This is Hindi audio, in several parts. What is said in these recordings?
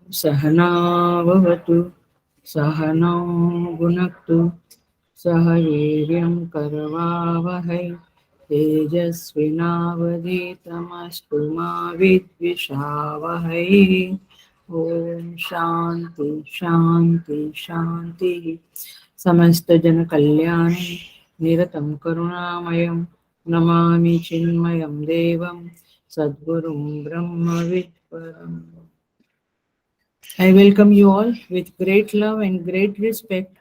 सहनाववतु सहनौ भुनक्तु सह वीर्यं करवावहै तेजस्विनावधीतमस्तु मा विद्विषावहै। ओम शांति शांति शांति। समस्त जन कल्याण निरतं करुणामयं नमामि चिन्मयं देवं सद्गुरुं ब्रह्म विद्वरम्। I welcome you all with great love and great respect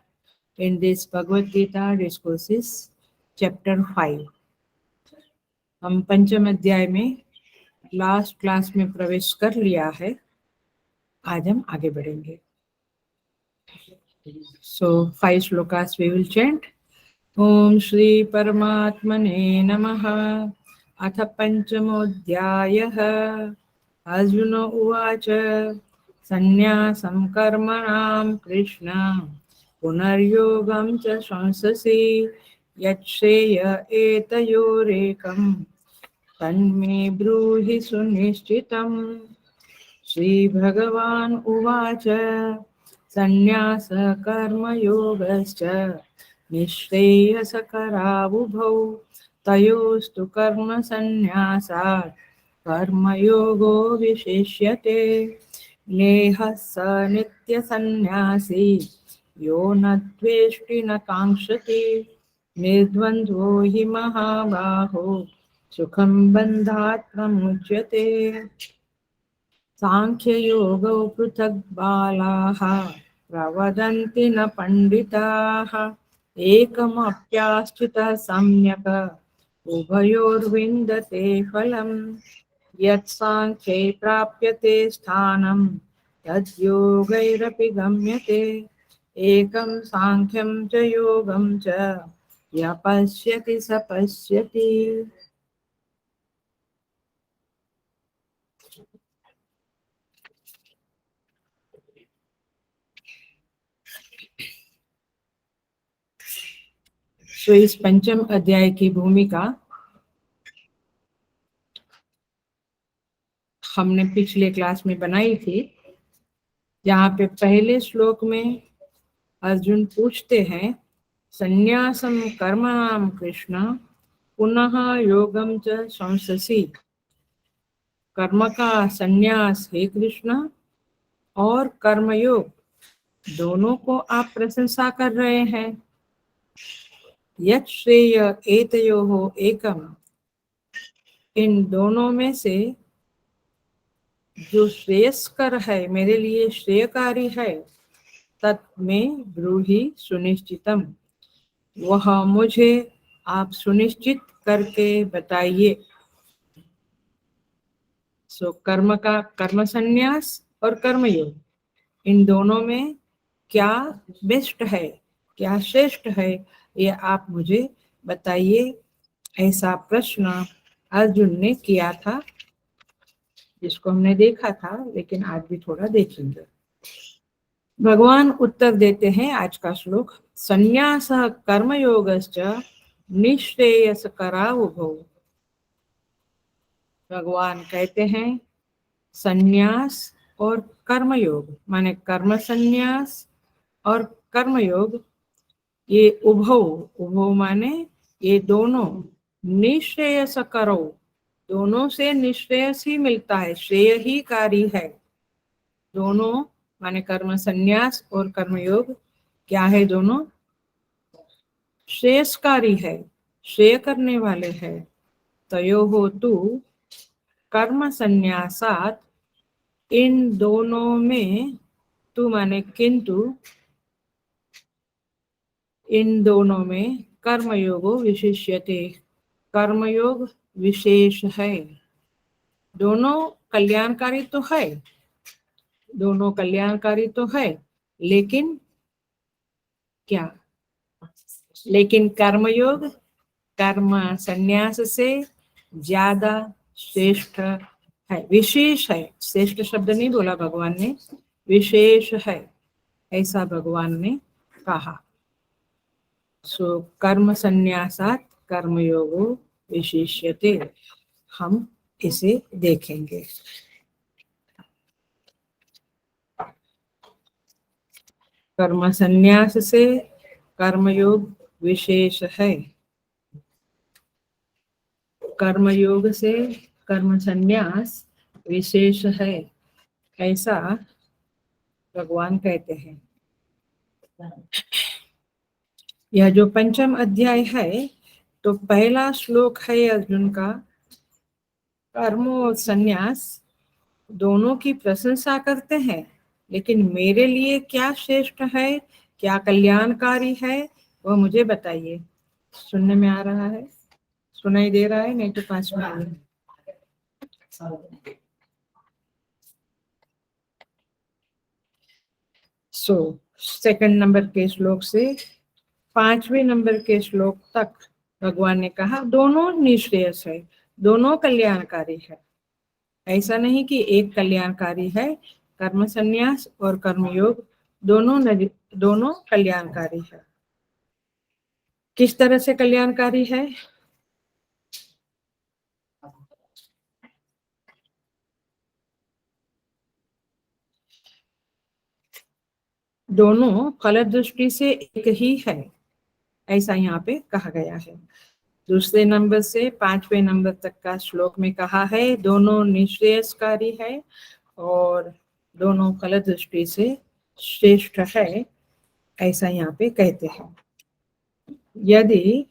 in this Bhagavad Gita discourses, chapter 5. हम पंचम अध्याय में लास्ट क्लास में प्रवेश कर लिया है। आज हम आगे बढ़ेंगे। So 5 shlokas we will chant. ओम श्री परमात्मने नमः। अथ पंचमोऽध्यायः। अर्जुन उवाच सन्न्यासं कर्मणां कृष्ण पुनर्योगं च संससि यच्छ्रेय एतयोरेकं तन्मे ब्रूहि सुनिश्चितम्। श्रीभगवान् उवाच सन्न्यास कर्मयोगश्च निःश्रेयसकरावुभौ तयोस्तु कर्मसन्न्यासात् कर्मयोगो विशिष्यते। नेहः स नित्यसन्न्यासी यो न द्वेष्टि न काङ्क्षति निर्द्वन्द्वो हि महाबाहो सुखं बन्धात् प्रमुच्यते। सांख्ययोगौ पृथक् बालाः प्रवदन्ति न पण्डिताः एकमप्याश्रितः सम्यक् उभयोर्विन्दते फलम्। यत् सांख्ये प्राप्यते स्थानं तद्योगैरपि गम्यते। एकं सांख्यं च योगं च यः पश्यति स पश्यति। तो इस पंचम अध्याय की भूमिका हमने पिछले क्लास में बनाई थी, जहाँ पे पहले श्लोक में अर्जुन पूछते हैं सन्यासम कर्मणाम कृष्ण पुनः योगम च संससि। कर्म का सन्यास हे कृष्ण और कर्मयोग दोनों को आप प्रशंसा कर रहे हैं। यत् श्रेय एतयोः एकम, इन दोनों में से जो श्रेयस्कर है, मेरे लिए श्रेयकारी है, तत्में ब्रूहि सुनिश्चितम, वह मुझे आप सुनिश्चित करके बताइए। सो कर्म का कर्म संन्यास और कर्मयोग, इन दोनों में क्या बेस्ट है, क्या श्रेष्ठ है, ये आप मुझे बताइए। ऐसा प्रश्न अर्जुन ने किया था, जिसको हमने देखा था, लेकिन आज भी थोड़ा देखेंगे। भगवान उत्तर देते हैं आज का श्लोक। संन्यास कर्मयोगश्च निःश्रेयसकरावुभौ। भगवान कहते हैं संन्यास और कर्मयोग माने कर्म संन्यास और कर्मयोग, ये उभौ माने ये दोनों निःश्रेयसकरो, दोनों से निःश्रेयस ही मिलता है, श्रेय ही कारी है। दोनों माने कर्म संन्यास और कर्मयोग क्या है, दोनों श्रेयस्कारी है, श्रेय करने वाले हैं। तयोः तु कर्म संन्यासात्, इन दोनों में, तु माने किंतु, इन दोनों में कर्मयोगो विशिष्यते, कर्मयोग विशेष है। दोनों कल्याणकारी तो है, दोनों कल्याणकारी तो है, लेकिन क्या, लेकिन कर्मयोग कर्म संन्यास से ज्यादा श्रेष्ठ है, विशेष है। श्रेष्ठ शब्द नहीं बोला भगवान ने, विशेष है, ऐसा भगवान ने कहा। सो कर्म संन्यासात् कर्मयोगो विशिष्यते, हम इसे देखेंगे। कर्म संन्यास से कर्मयोग विशेष है। कर्मयोग से कर्म संन्यास विशेष है, ऐसा भगवान कहते हैं। यह जो पंचम अध्याय है, तो पहला श्लोक है अर्जुन का, कर्म और संन्यास दोनों की प्रशंसा करते हैं, लेकिन मेरे लिए क्या श्रेष्ठ है, क्या कल्याणकारी है, वो मुझे बताइए। सुनने में आ रहा है? सुनाई दे रहा है? नहीं तो पास में आइए। सेकंड नंबर के श्लोक से 5वें नंबर के श्लोक तक भगवान ने कहा दोनों निश्रेयस है, दोनों कल्याणकारी है। ऐसा नहीं कि एक कल्याणकारी है, कर्म संन्यास और कर्मयोग दोनों कल्याणकारी है। किस तरह से कल्याणकारी है? दोनों फल दृष्टि से एक ही है, ऐसा यहाँ पे कहा गया है। दूसरे नंबर से 5वें नंबर तक का श्लोक में कहा है दोनों निश्रेयसकारी है और दोनों फल दृष्टि से श्रेष्ठ है, ऐसा यहाँ पे कहते हैं। यदि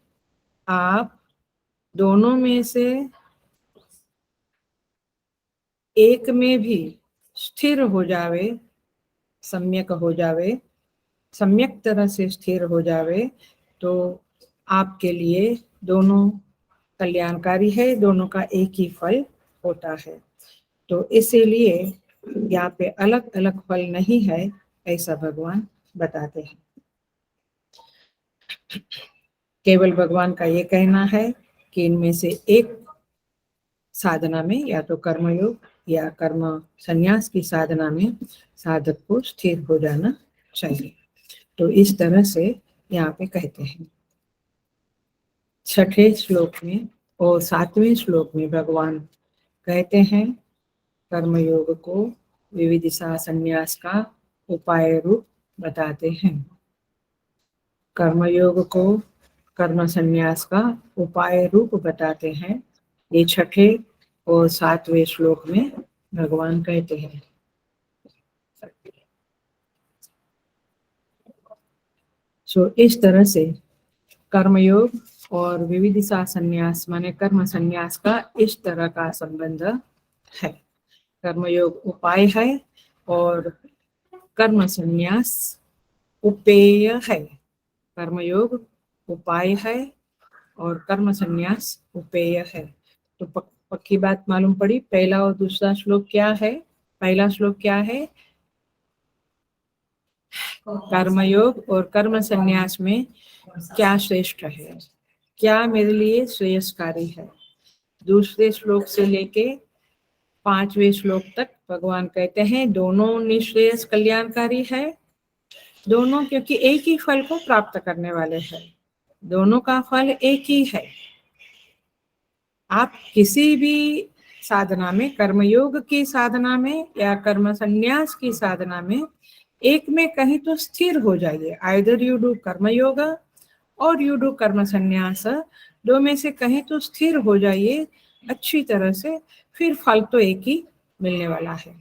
आप दोनों में से एक में भी स्थिर हो जावे, सम्यक हो जावे, सम्यक तरह से स्थिर हो जावे, तो आपके लिए दोनों कल्याणकारी है, दोनों का एक ही फल होता है। तो इसीलिए यहाँ पे अलग अलग फल नहीं है, ऐसा भगवान बताते हैं। केवल भगवान का ये कहना है कि इनमें से एक साधना में, या तो कर्मयोग या कर्म संन्यास की साधना में साधक को स्थिर हो जाना चाहिए। तो इस तरह से यहाँ पे कहते हैं। छठे श्लोक में और 7वें श्लोक में भगवान कहते हैं कर्मयोग को विविदिशा संन्यास का उपाय रूप बताते हैं। कर्मयोग को कर्म संन्यास का उपाय रूप बताते हैं, ये छठे और 7वें श्लोक में भगवान कहते हैं। इस तरह से कर्मयोग और विविदिशा संन्यास माने कर्म संन्यास का इस तरह का संबंध है। कर्मयोग उपाय है और कर्म संन्यास उपेय है। कर्मयोग उपाय है और कर्म संन्यास उपेय है। तो पक्की बात मालूम पड़ी। पहला और दूसरा श्लोक क्या है? पहला श्लोक क्या है? कर्मयोग और कर्म संन्यास में क्या श्रेष्ठ है, क्या मेरे लिए श्रेयस्कारी है। दूसरे श्लोक से लेके 5वें श्लोक तक भगवान कहते हैं दोनों निश्रेयस कल्याणकारी है, दोनों क्योंकि एक ही फल को प्राप्त करने वाले हैं, दोनों का फल एक ही है। आप किसी भी साधना में, कर्मयोग की साधना में या कर्म संन्यास की साधना में, एक में कहीं तो स्थिर हो जाइए। आइदर यू डू कर्मयोग और यू डू कर्म संन्यास, दो में से कहीं तो स्थिर हो जाइए अच्छी तरह से, फिर फल तो एक ही मिलने वाला है।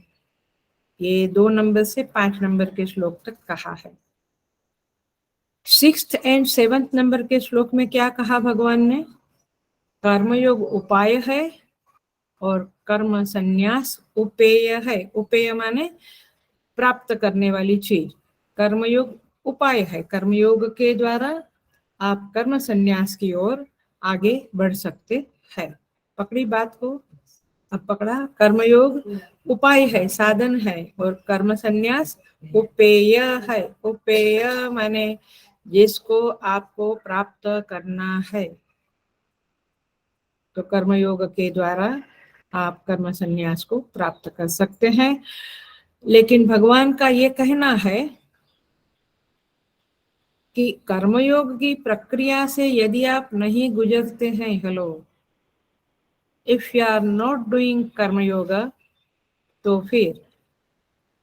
ये 2 नंबर से 5 नंबर के श्लोक तक कहा है। 6th एंड 7th नंबर के श्लोक में क्या कहा भगवान ने? कर्मयोग उपाय है और कर्म संन्यास उपेय है। उपेय माने प्राप्त करने वाली चीज। कर्मयोग उपाय है, कर्मयोग के द्वारा आप कर्म संन्यास की ओर आगे बढ़ सकते हैं। पकड़ी बात को? अब पकड़ा। कर्मयोग उपाय है, साधन है, और कर्म संन्यास उपेय है। उपेय माने जिसको आपको प्राप्त करना है। तो कर्मयोग के द्वारा आप कर्म संन्यास को प्राप्त कर सकते हैं। लेकिन भगवान का ये कहना है कि कर्मयोग की प्रक्रिया से यदि आप नहीं गुजरते हैं, if you are not doing कर्मयोग, तो फिर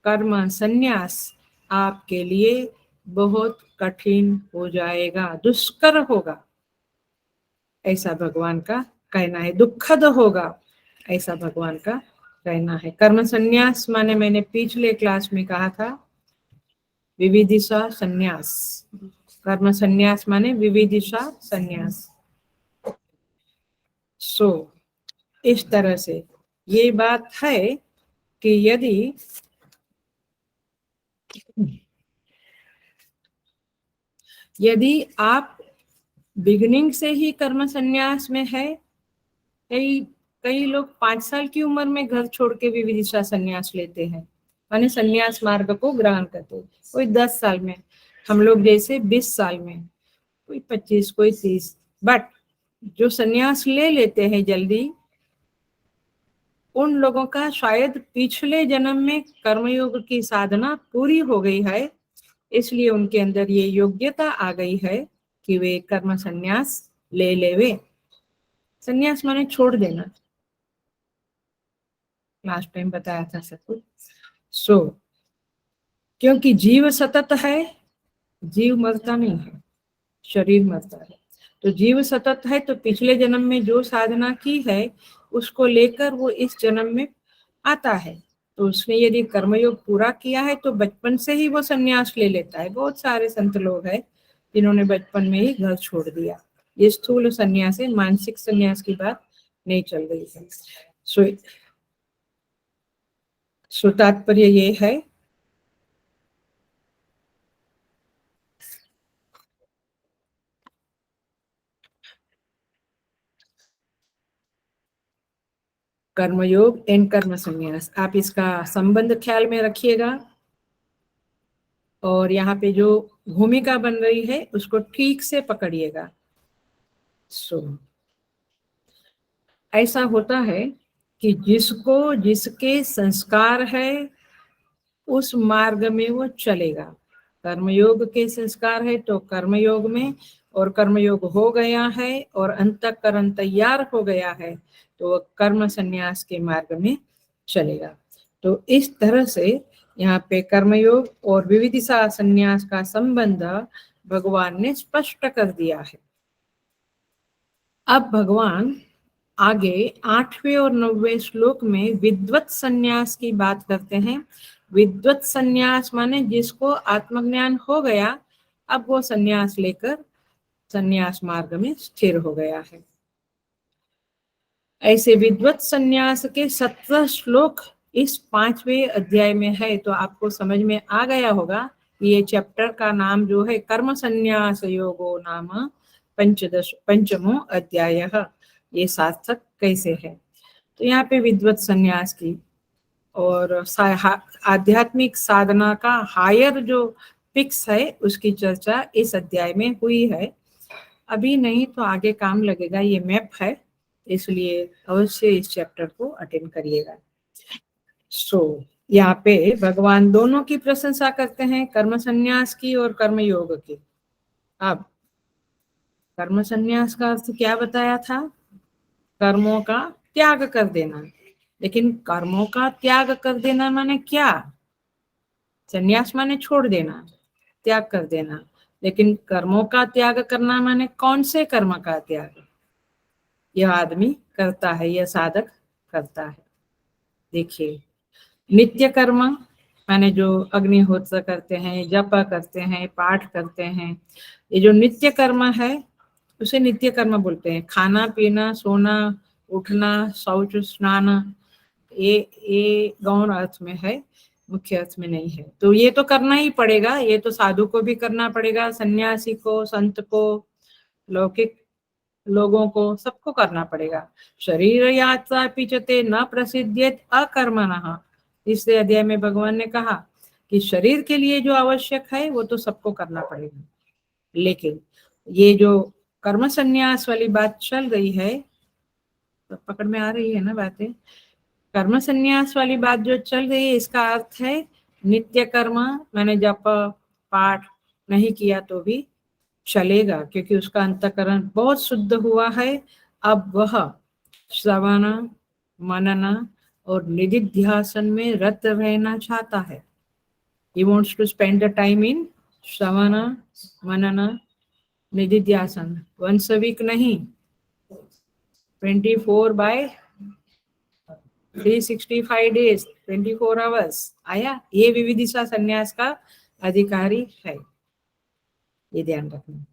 कर्म संन्यास आपके लिए बहुत कठिन हो जाएगा, दुष्कर होगा, ऐसा भगवान का कहना है। दुखद होगा, ऐसा भगवान का कहना है। कर्म संन्यास माने मैंने पिछले क्लास में कहा था विविदिशा संन्यास। कर्म संन्यास माने विविदिशा संन्यास। सो इस तरह से ये बात है कि यदि आप बिगिनिंग से ही कर्म संन्यास में है, कई कई लोग 5 साल की उम्र में घर छोड़ के विविदिशा संन्यास लेते हैं, माने संन्यास मार्ग को ग्रहण करते हैं। कोई 10 साल में, हम लोग जैसे 20 साल में, कोई 25, कोई 30। बट जो संन्यास ले लेते हैं जल्दी, उन लोगों का शायद पिछले जन्म में कर्मयोग की साधना पूरी हो गई है, इसलिए उनके अंदर ये योग्यता आ गई है कि वे कर्म संन्यास ले लेवे। संन्यास माने छोड़ देना, लास्ट टाइम बताया था सब कुछ। सो क्योंकि जीव सतत है, जीव मरता नहीं है, शरीर मरता है। तो जीव सतत है, तो पिछले जन्म में जो साधना की है उसको लेकर वो इस जन्म में आता है। तो उसने यदि कर्मयोग पूरा किया है तो बचपन से ही वो संन्यास ले लेता है। बहुत सारे संत लोग हैं जिन्होंने बचपन में ही घर छोड़ दिया। ये स्थूल संन्यास है, मानसिक संन्यास की बात नहीं चल रही है। सो तात्पर्य ये है कर्मयोग एंड कर्म संन्यास, आप इसका संबंध ख्याल में रखिएगा और यहाँ पे जो भूमिका बन रही है उसको ठीक से पकड़िएगा। सो ऐसा होता है कि जिसको जिसके संस्कार है उस मार्ग में वो चलेगा। कर्मयोग के संस्कार है तो कर्मयोग में, और कर्मयोग हो गया है और अंतःकरण तैयार हो गया है तो वो कर्म संन्यास के मार्ग में चलेगा। तो इस तरह से यहाँ पे कर्मयोग और विविदिशा संन्यास का संबंध भगवान ने स्पष्ट कर दिया है। अब भगवान आगे 8वें और 9वें श्लोक में विद्वत संन्यास की बात करते हैं। विद्वत संन्यास माने जिसको आत्मज्ञान हो गया, अब वो संन्यास लेकर संन्यास मार्ग में स्थिर हो गया है। ऐसे विद्वत संन्यास के 17 श्लोक इस 5वें अध्याय में है। तो आपको समझ में आ गया होगा कि ये चैप्टर का नाम जो है कर्म संन्यास योगो नाम पंचमो अध्याय, ये सार्थक कैसे है। तो यहाँ पे विद्वत संन्यास की और आध्यात्मिक साधना का हायर जो पिक्स है उसकी चर्चा इस अध्याय में हुई है। अभी नहीं तो आगे काम लगेगा, ये मैप है, इसलिए अवश्य इस चैप्टर को अटेंड करिएगा। सो यहाँ पे भगवान दोनों की प्रशंसा करते हैं, कर्म संन्यास की और कर्म योग की। अब कर्म संन्यास का अर्थ क्या बताया था? कर्मों का त्याग कर देना। लेकिन कर्मों का त्याग कर देना माने क्या? संन्यास माने छोड़ देना, त्याग कर देना। लेकिन कर्मों का त्याग करना माने कौन से कर्म का त्याग? यह आदमी करता है, यह साधक करता है। देखिए, नित्य कर्म माने जो अग्निहोत्र करते हैं, जप करते हैं, पाठ करते हैं, ये जो नित्य कर्म है उसे नित्य कर्म बोलते हैं। खाना पीना, सोना, उठना, शौच, स्नान, ये गौण अर्थ में है, मुख्य अर्थ में नहीं है। तो ये तो करना ही पड़ेगा, ये तो साधु को भी करना पड़ेगा, सन्यासी को, संत को, लौकिक लोगों को, सबको करना पड़ेगा। शरीर यात्रा पिचते न प्रसिद्ध्येत अकर्मणः। इसलिए अध्याय में भगवान ने कहा कि शरीर के लिए जो आवश्यक है वो तो सबको करना पड़ेगा। लेकिन ये जो कर्म संन्यास वाली बात चल रही है, तो पकड़ में आ रही है ना बातें? कर्म संन्यास वाली बात जो चल रही है इसका अर्थ है नित्य कर्म, मैंने जप पाठ नहीं किया तो भी चलेगा, क्योंकि उसका अंतःकरण बहुत शुद्ध हुआ है। अब वह श्रवण, मनन और निधिध्यासन में रत रहना चाहता है। He wants to spend the time in श्रवण, मनन, निधिध्यासन। वंस अ वीक नहीं, 24/365 days, 24 hours आया। ये विविदिशा संन्यास का अधिकारी है, ये ध्यान रखना।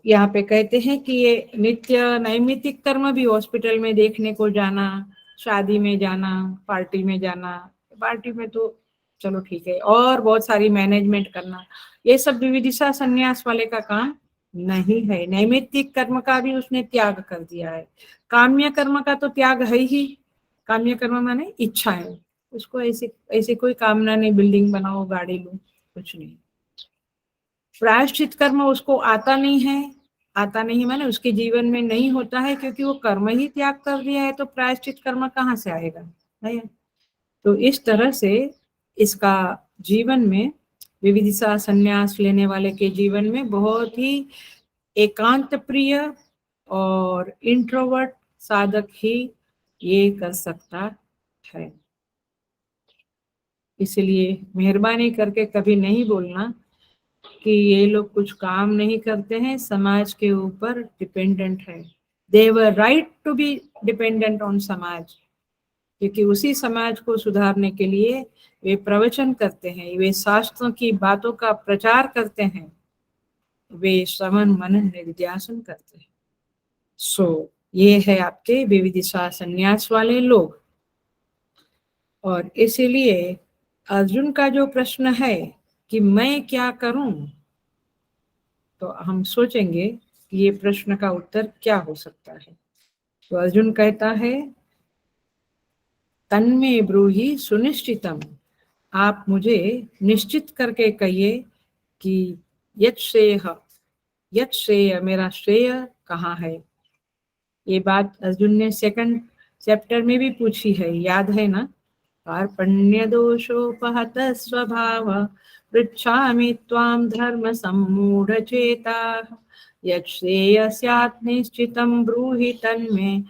यहाँ पे कहते हैं कि ये नित्य नैमित्तिक कर्म भी, हॉस्पिटल में देखने को जाना, शादी में जाना, पार्टी में जाना, पार्टी में तो चलो ठीक है, और बहुत सारी मैनेजमेंट करना, ये सब विविदिशा संन्यास वाले का काम नहीं है। नैमित्तिक कर्म का भी उसने त्याग कर दिया है। काम्य कर्म का तो त्याग है ही। काम्य कर्म माने इच्छा है, उसको ऐसे ऐसे कोई कामना नहीं, बिल्डिंग बनाओ, गाड़ी लो, कुछ नहीं। प्रायश्चित कर्म उसको आता नहीं है। आता नहीं माने उसके जीवन में नहीं होता है, क्योंकि वो कर्म ही त्याग कर दिया है, तो प्रायश्चित कर्म कहाँ से आएगा, है? तो इस तरह से इसका जीवन में, विविदिशा संन्यास लेने वाले के जीवन में बहुत ही एकांत प्रिय और इंट्रोवर्ट साधक ही ये कर सकता है। इसलिए मेहरबानी करके कभी नहीं बोलना कि ये लोग कुछ काम नहीं करते हैं, समाज के ऊपर डिपेंडेंट है। They were right to be dependent on samaj, क्योंकि उसी समाज को सुधारने के लिए वे प्रवचन करते हैं, वे शास्त्रों की बातों का प्रचार करते हैं, वे श्रवण मनन निधिध्यासन करते हैं। ये है आपके विविदिशा संन्यास वाले लोग। और इसीलिए अर्जुन का जो प्रश्न है कि मैं क्या करूं, तो हम सोचेंगे कि ये प्रश्न का उत्तर क्या हो सकता है। तो अर्जुन कहता है, तन्मे ब्रूहि सुनिश्चितम, आप मुझे निश्चित करके कहिए कि यत् श्रेय, मेरा श्रेय कहाँ है। ये बात अर्जुन ने 2nd चैप्टर में भी पूछी है, याद है ना? कार्पण्य दोषोपहत स्वभाव, पृच्छामि त्वां धर्म सम्मूढ़ चेता, यत् श्रेय स्यात् निश्चितं ब्रूहि तन्मे,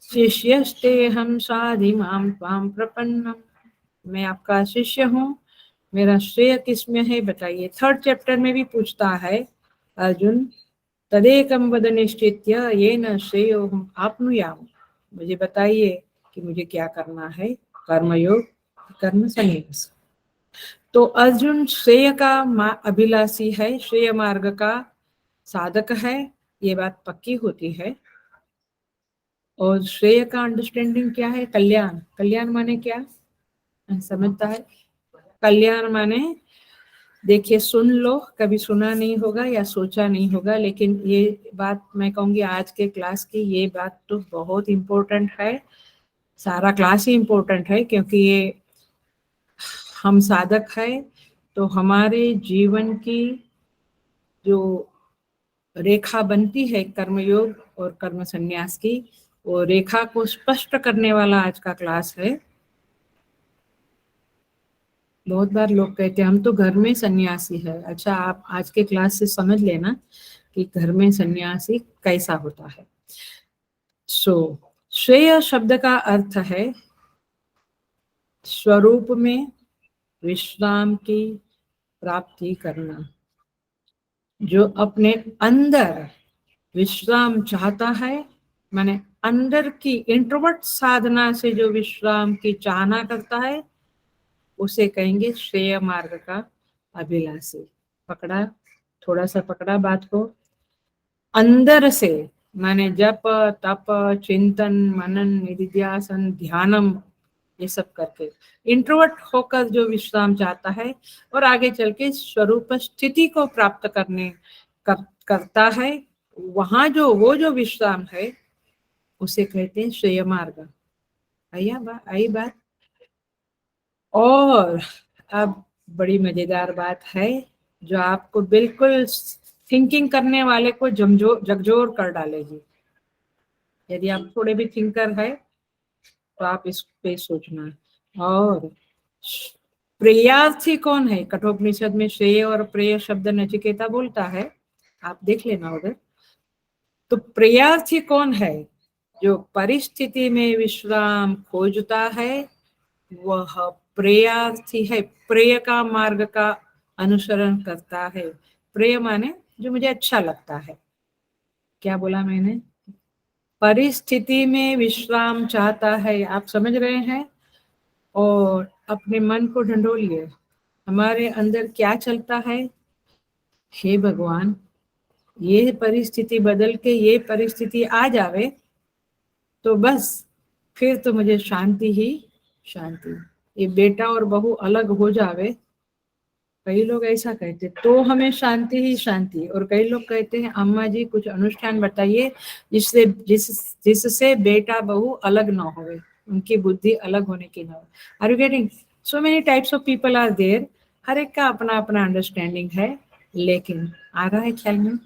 शिष्यस्तेऽहं साधिमां त्वां प्रपन्नम्। मैं आपका शिष्य हूँ, मेरा श्रेय किसमें है बताइए। 3rd चैप्टर में भी पूछता है अर्जुन, तदेकं वद निश्चित्य येन श्रेयोऽहम् आप्नुयाम्, मुझे बताइए कि मुझे क्या करना है, कर्मयोग, कर्म संन्यास। तो अर्जुन श्रेय का अभिलाषी है, श्रेय मार्ग का साधक है, ये बात पक्की होती है। और श्रेय का अंडरस्टैंडिंग क्या है? कल्याण। कल्याण माने क्या समझता है? कल्याण माने, देखिए सुन लो, कभी सुना नहीं होगा या सोचा नहीं होगा, लेकिन ये बात मैं कहूँगी आज के क्लास की, ये बात तो बहुत इम्पोर्टेंट है। सारा क्लास ही इम्पोर्टेंट है, क्योंकि ये हम साधक है, तो हमारे जीवन की जो रेखा बनती है कर्मयोग और कर्म संन्यास की, वो रेखा को स्पष्ट करने वाला आज का क्लास है। बहुत बार लोग कहते हैं हम तो घर में सन्यासी है। अच्छा, आप आज के क्लास से समझ लेना कि घर में सन्यासी कैसा होता है। श्रेय शब्द का अर्थ है स्वरूप में विश्राम की प्राप्ति करना। जो अपने अंदर विश्राम चाहता है, माने अंदर की इंट्रोवर्ट साधना से जो विश्राम की चाहना करता है, उसे कहेंगे श्रेय मार्ग का अभिलाषी। पकड़ा, थोड़ा सा पकड़ा बात को। अंदर से माने जप तप चिंतन मनन निधिध्यासन ध्यानम, ये सब करके इंट्रोवर्ट होकर जो विश्राम चाहता है और आगे चल के स्वरूप स्थिति को प्राप्त करता है, वहां वो जो विश्राम है उसे कहते हैं श्रेय मार्ग। आई बात। और अब बड़ी मजेदार बात है, जो आपको बिल्कुल थिंकिंग करने वाले को झकझोर कर डालेगी। यदि आप थोड़े भी थिंकर है तो आप इस पे सोचना। और प्रेयार्थी कौन है? कठोपनिषद में श्रेय और प्रेय शब्द नचिकेता बोलता है, आप देख लेना उधर। तो प्रेयार्थी कौन है? जो परिस्थिति में विश्राम खोजता है, वह प्रेयार्थी है। प्रेय का मार्ग का अनुसरण करता है। प्रिय माने जो मुझे अच्छा लगता है। क्या बोला मैंने? परिस्थिति में विश्राम चाहता है, आप समझ रहे हैं? और अपने मन को ढंढोलिए, हमारे अंदर क्या चलता है? हे भगवान, ये परिस्थिति बदल के ये परिस्थिति आ जावे तो बस, फिर तो मुझे शांति ही शांति। ये बेटा और बहू अलग हो जावे, कई लोग ऐसा कहते तो हमें शांति ही शांति। और कई लोग कहते हैं अम्मा जी कुछ अनुष्ठान बताइए जिससे बेटा बहू अलग ना होवे, उनकी बुद्धि अलग होने की ना हो। Are you getting? So many types of people are there, हर एक का अपना अपना अंडरस्टैंडिंग है, लेकिन आ रहा है ख्याल में?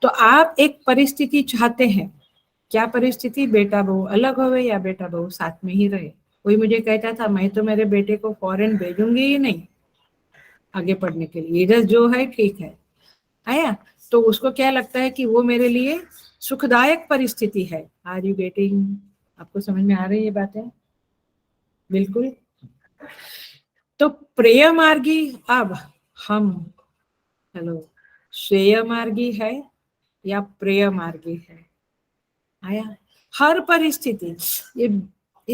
तो आप एक परिस्थिति चाहते हैं, क्या परिस्थिति? बेटा बहू अलग होवे या बेटा बहू साथ में ही रहे। कोई मुझे कहता था मैं तो मेरे बेटे को फॉरेन भेजूंगी ही नहीं आगे पढ़ने के लिए, इधर जो है ठीक है। आया? तो उसको क्या लगता है कि वो मेरे लिए सुखदायक परिस्थिति है। Are you getting? आपको समझ में आ रही है ये बातें? बिल्कुल। तो प्रेय मार्गी, अब हम, हेलो, श्रेय मार्गी है या प्रेय मार्गी है? आया? हर परिस्थिति, ये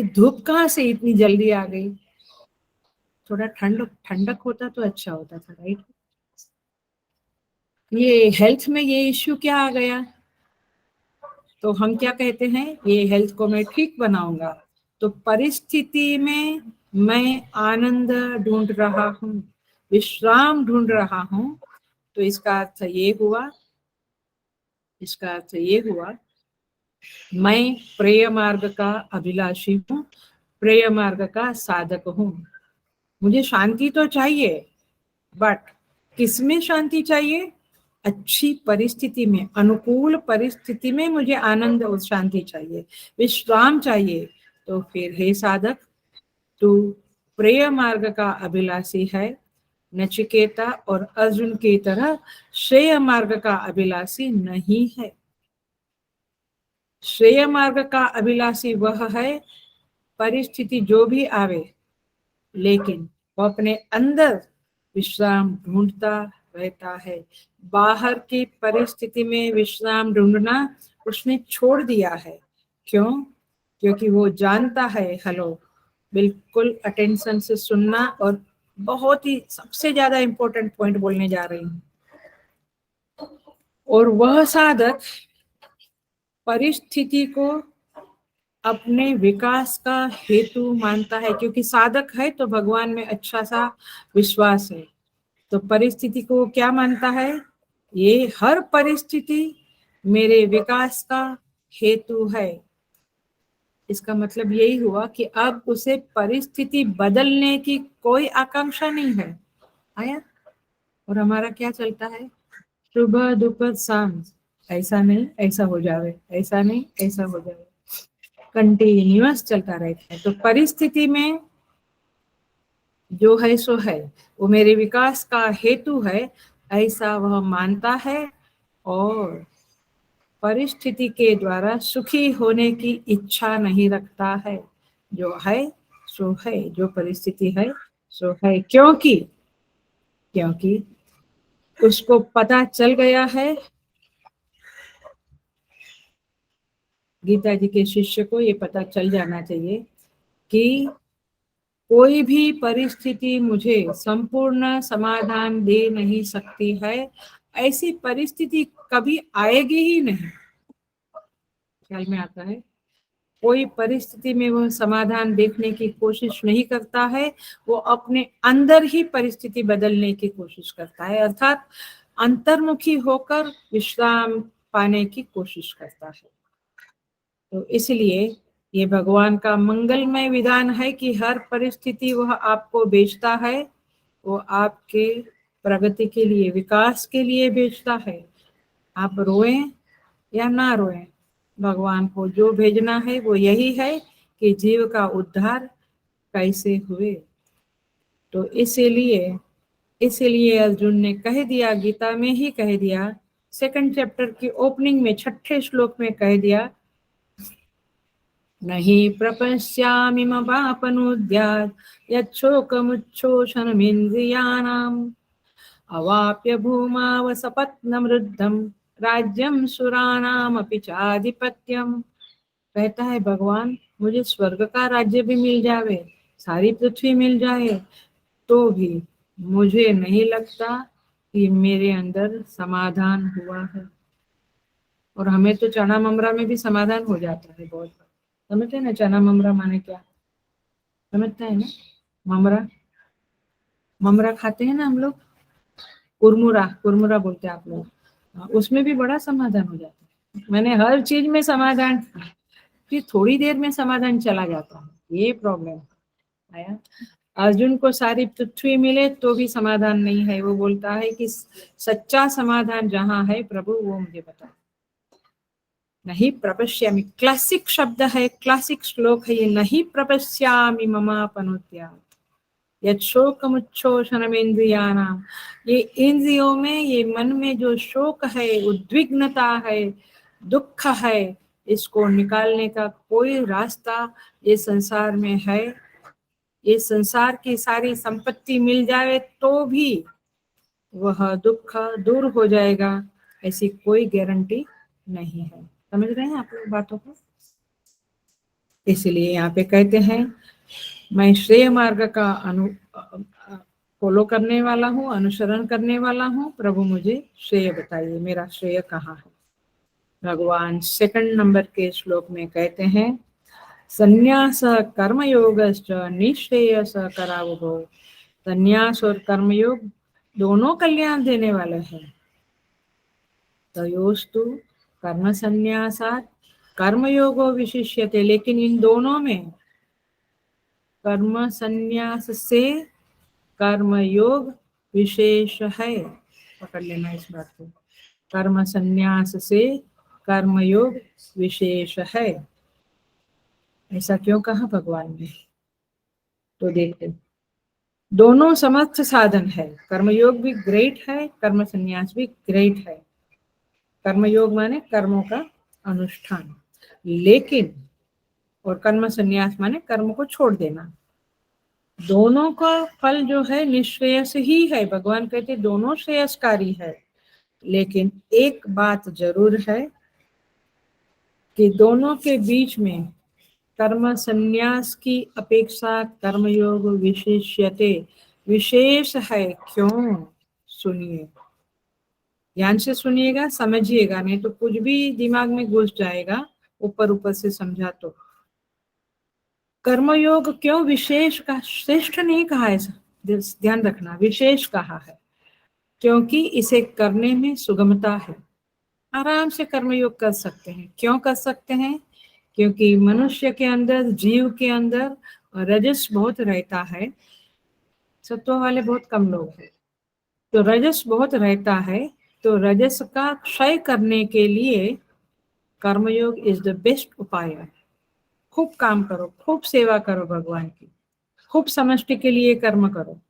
धूप कहाँ से इतनी जल्दी आ गई? थोड़ा ठंडक होता तो अच्छा होता था, राइट? ये हेल्थ में ये इश्यू क्या आ गया? तो हम क्या कहते हैं, ये हेल्थ को मैं ठीक बनाऊंगा। तो परिस्थिति में मैं आनंद ढूंढ रहा हूँ, विश्राम ढूंढ रहा हूँ। तो इसका अर्थ ये हुआ, इसका अर्थ ये हुआ मैं प्रेय मार्ग का अभिलाषी हूँ, प्रेय मार्ग का साधक हूँ। मुझे शांति तो चाहिए, बट किसमें शांति चाहिए? अच्छी परिस्थिति में, अनुकूल परिस्थिति में मुझे आनंद और शांति चाहिए, विश्राम चाहिए। तो फिर हे साधक, तू प्रेय मार्ग का अभिलाषी है, नचिकेता और अर्जुन की तरह श्रेय मार्ग का अभिलाषी नहीं है। श्रेय मार्ग का अभिलाषी वह है, परिस्थिति जो भी आवे लेकिन वो अपने अंदर विश्राम ढूंढता रहता है। बाहर की परिस्थिति में विश्राम ढूंढना उसने छोड़ दिया है। क्यों? क्योंकि वो जानता है, हेलो, बिल्कुल अटेंशन से सुनना, और बहुत ही सबसे ज्यादा इंपॉर्टेंट पॉइंट बोलने जा रही हूँ। और वह साधक परिस्थिति को अपने विकास का हेतु मानता है, क्योंकि साधक है तो भगवान में अच्छा सा विश्वास है। तो परिस्थिति को क्या मानता है? ये हर परिस्थिति मेरे विकास का हेतु है। इसका मतलब यही हुआ कि अब उसे परिस्थिति बदलने की कोई आकांक्षा नहीं है। आया? और हमारा क्या चलता है? सुबह दोपहर शाम, ऐसा नहीं ऐसा हो जावे, ऐसा नहीं ऐसा हो जावे, कंटिन्यूअस चलता रहता है। तो परिस्थिति में जो है सो है, वो मेरे विकास का हेतु है, ऐसा वह मानता है। और परिस्थिति के द्वारा सुखी होने की इच्छा नहीं रखता है। जो है सो है, जो परिस्थिति है सो है, क्योंकि क्योंकि उसको पता चल गया है, गीता जी के शिष्य को ये पता चल जाना चाहिए कि कोई भी परिस्थिति मुझे संपूर्ण समाधान दे नहीं सकती है। ऐसी परिस्थिति कभी आएगी ही नहीं। ख्याल में आता है? कोई परिस्थिति में वह समाधान देखने की कोशिश नहीं करता है, वो अपने अंदर ही परिस्थिति बदलने की कोशिश करता है, अर्थात अंतर्मुखी होकर विश्राम पाने की कोशिश करता है। तो इसलिए ये भगवान का मंगलमय विधान है कि हर परिस्थिति वह आपको भेजता है, वो आपके प्रगति के लिए, विकास के लिए भेजता है। आप रोएं या ना रोएं, भगवान को जो भेजना है वो यही है कि जीव का उद्धार कैसे हुए। तो इसीलिए अर्जुन ने कह दिया, गीता में ही कह दिया, सेकंड चैप्टर की ओपनिंग में 6ठे श्लोक में कह दिया, नहीं प्रपश्यामि पापनुद्यात् यच्छोकमुच्छोषणमिन्द्रियाणाम् अवाप्य भूमावसपत्नमृद्धं राज्यं सुराणामपि चाधिपत्यम। कहता है भगवान मुझे स्वर्ग का राज्य भी मिल जावे, सारी पृथ्वी मिल जाए, तो भी मुझे नहीं लगता कि मेरे अंदर समाधान हुआ है। और हमें तो चना ममरा में भी समाधान हो जाता है बहुत बार। समझते हैं ना चना ममरा माने क्या? समझता है ना? ममरा, ममरा खाते हैं ना हम लोग, कुरमुरा, कुरमुरा बोलते हैं आप लोग। उसमें भी बड़ा समाधान हो जाता है। मैंने हर चीज में समाधान, फिर थोड़ी देर में समाधान चला जाता है, ये प्रॉब्लम आया। अर्जुन को सारी पृथ्वी मिले तो भी समाधान नहीं है। वो बोलता है कि सच्चा समाधान जहाँ है प्रभु वो मुझे बता। नहीं प्रपश्यामि, क्लासिक शब्द है, क्लासिक श्लोक है ये, नहीं प्रपश्यामि ममापनुत्या यच्छोकमुच्छोषणमेन्द्रियाणाम। ये इंद्रियों में, ये मन में जो शोक है, उद्विग्नता है, दुख है, इसको निकालने का कोई रास्ता ये संसार में है? ये संसार की सारी संपत्ति मिल जाए तो भी वह दुख दूर हो जाएगा, ऐसी कोई गारंटी नहीं है। समझ रहे हैं आप लोग बातों को? इसलिए यहाँ पे कहते हैं मैं श्रेय मार्ग का फॉलो करने वाला हूँ, अनुसरण करने वाला हूँ, प्रभु मुझे श्रेय बताइए, मेरा श्रेय कहाँ है। भगवान सेकंड नंबर के श्लोक में कहते हैं संन्यास कर्मयोगश्च निश्रेयस करावुभो। संन्यास और कर्मयोग दोनों कल्याण देने वाले हैं। तयोस्तु कर्म संन्यासात् कर्मयोगो विशिष्यते। लेकिन इन दोनों में कर्म संन्यास से कर्मयोग विशेष है। पकड़ लेना इस बात को, कर्म संन्यास से कर्मयोग विशेष है। ऐसा क्यों कहा भगवान ने? तो देखते, दोनों समर्थ साधन है। कर्मयोग भी ग्रेट है, कर्म संन्यास भी ग्रेट है। कर्मयोग माने कर्मों का अनुष्ठान, लेकिन और कर्म संन्यास माने कर्म को छोड़ देना। दोनों का फल जो है निश्रेयस ही है। भगवान कहते दोनों श्रेयसकारी है, लेकिन एक बात जरूर है कि दोनों के बीच में कर्म संन्यास की अपेक्षा कर्मयोग विशेष्यते, विशेष है। क्यों? सुनिए, ध्यान से सुनिएगा, समझिएगा, नहीं तो कुछ भी दिमाग में घुस जाएगा ऊपर ऊपर से समझा तो। कर्मयोग क्यों विशेष का, श्रेष्ठ नहीं कहा है, ध्यान रखना, विशेष कहा है क्योंकि इसे करने में सुगमता है। आराम से कर्मयोग कर सकते हैं। क्यों कर सकते हैं? क्योंकि मनुष्य के अंदर, जीव के अंदर रजस बहुत रहता है, सत्व वाले बहुत कम लोग हैं। तो रजस बहुत रहता है, तो रजस का क्षय करने के लिए कर्मयोग इज द बेस्ट उपाय है। खूब काम करो, खूब सेवा करो भगवान की, खूब समष्टि के लिए कर्म करो,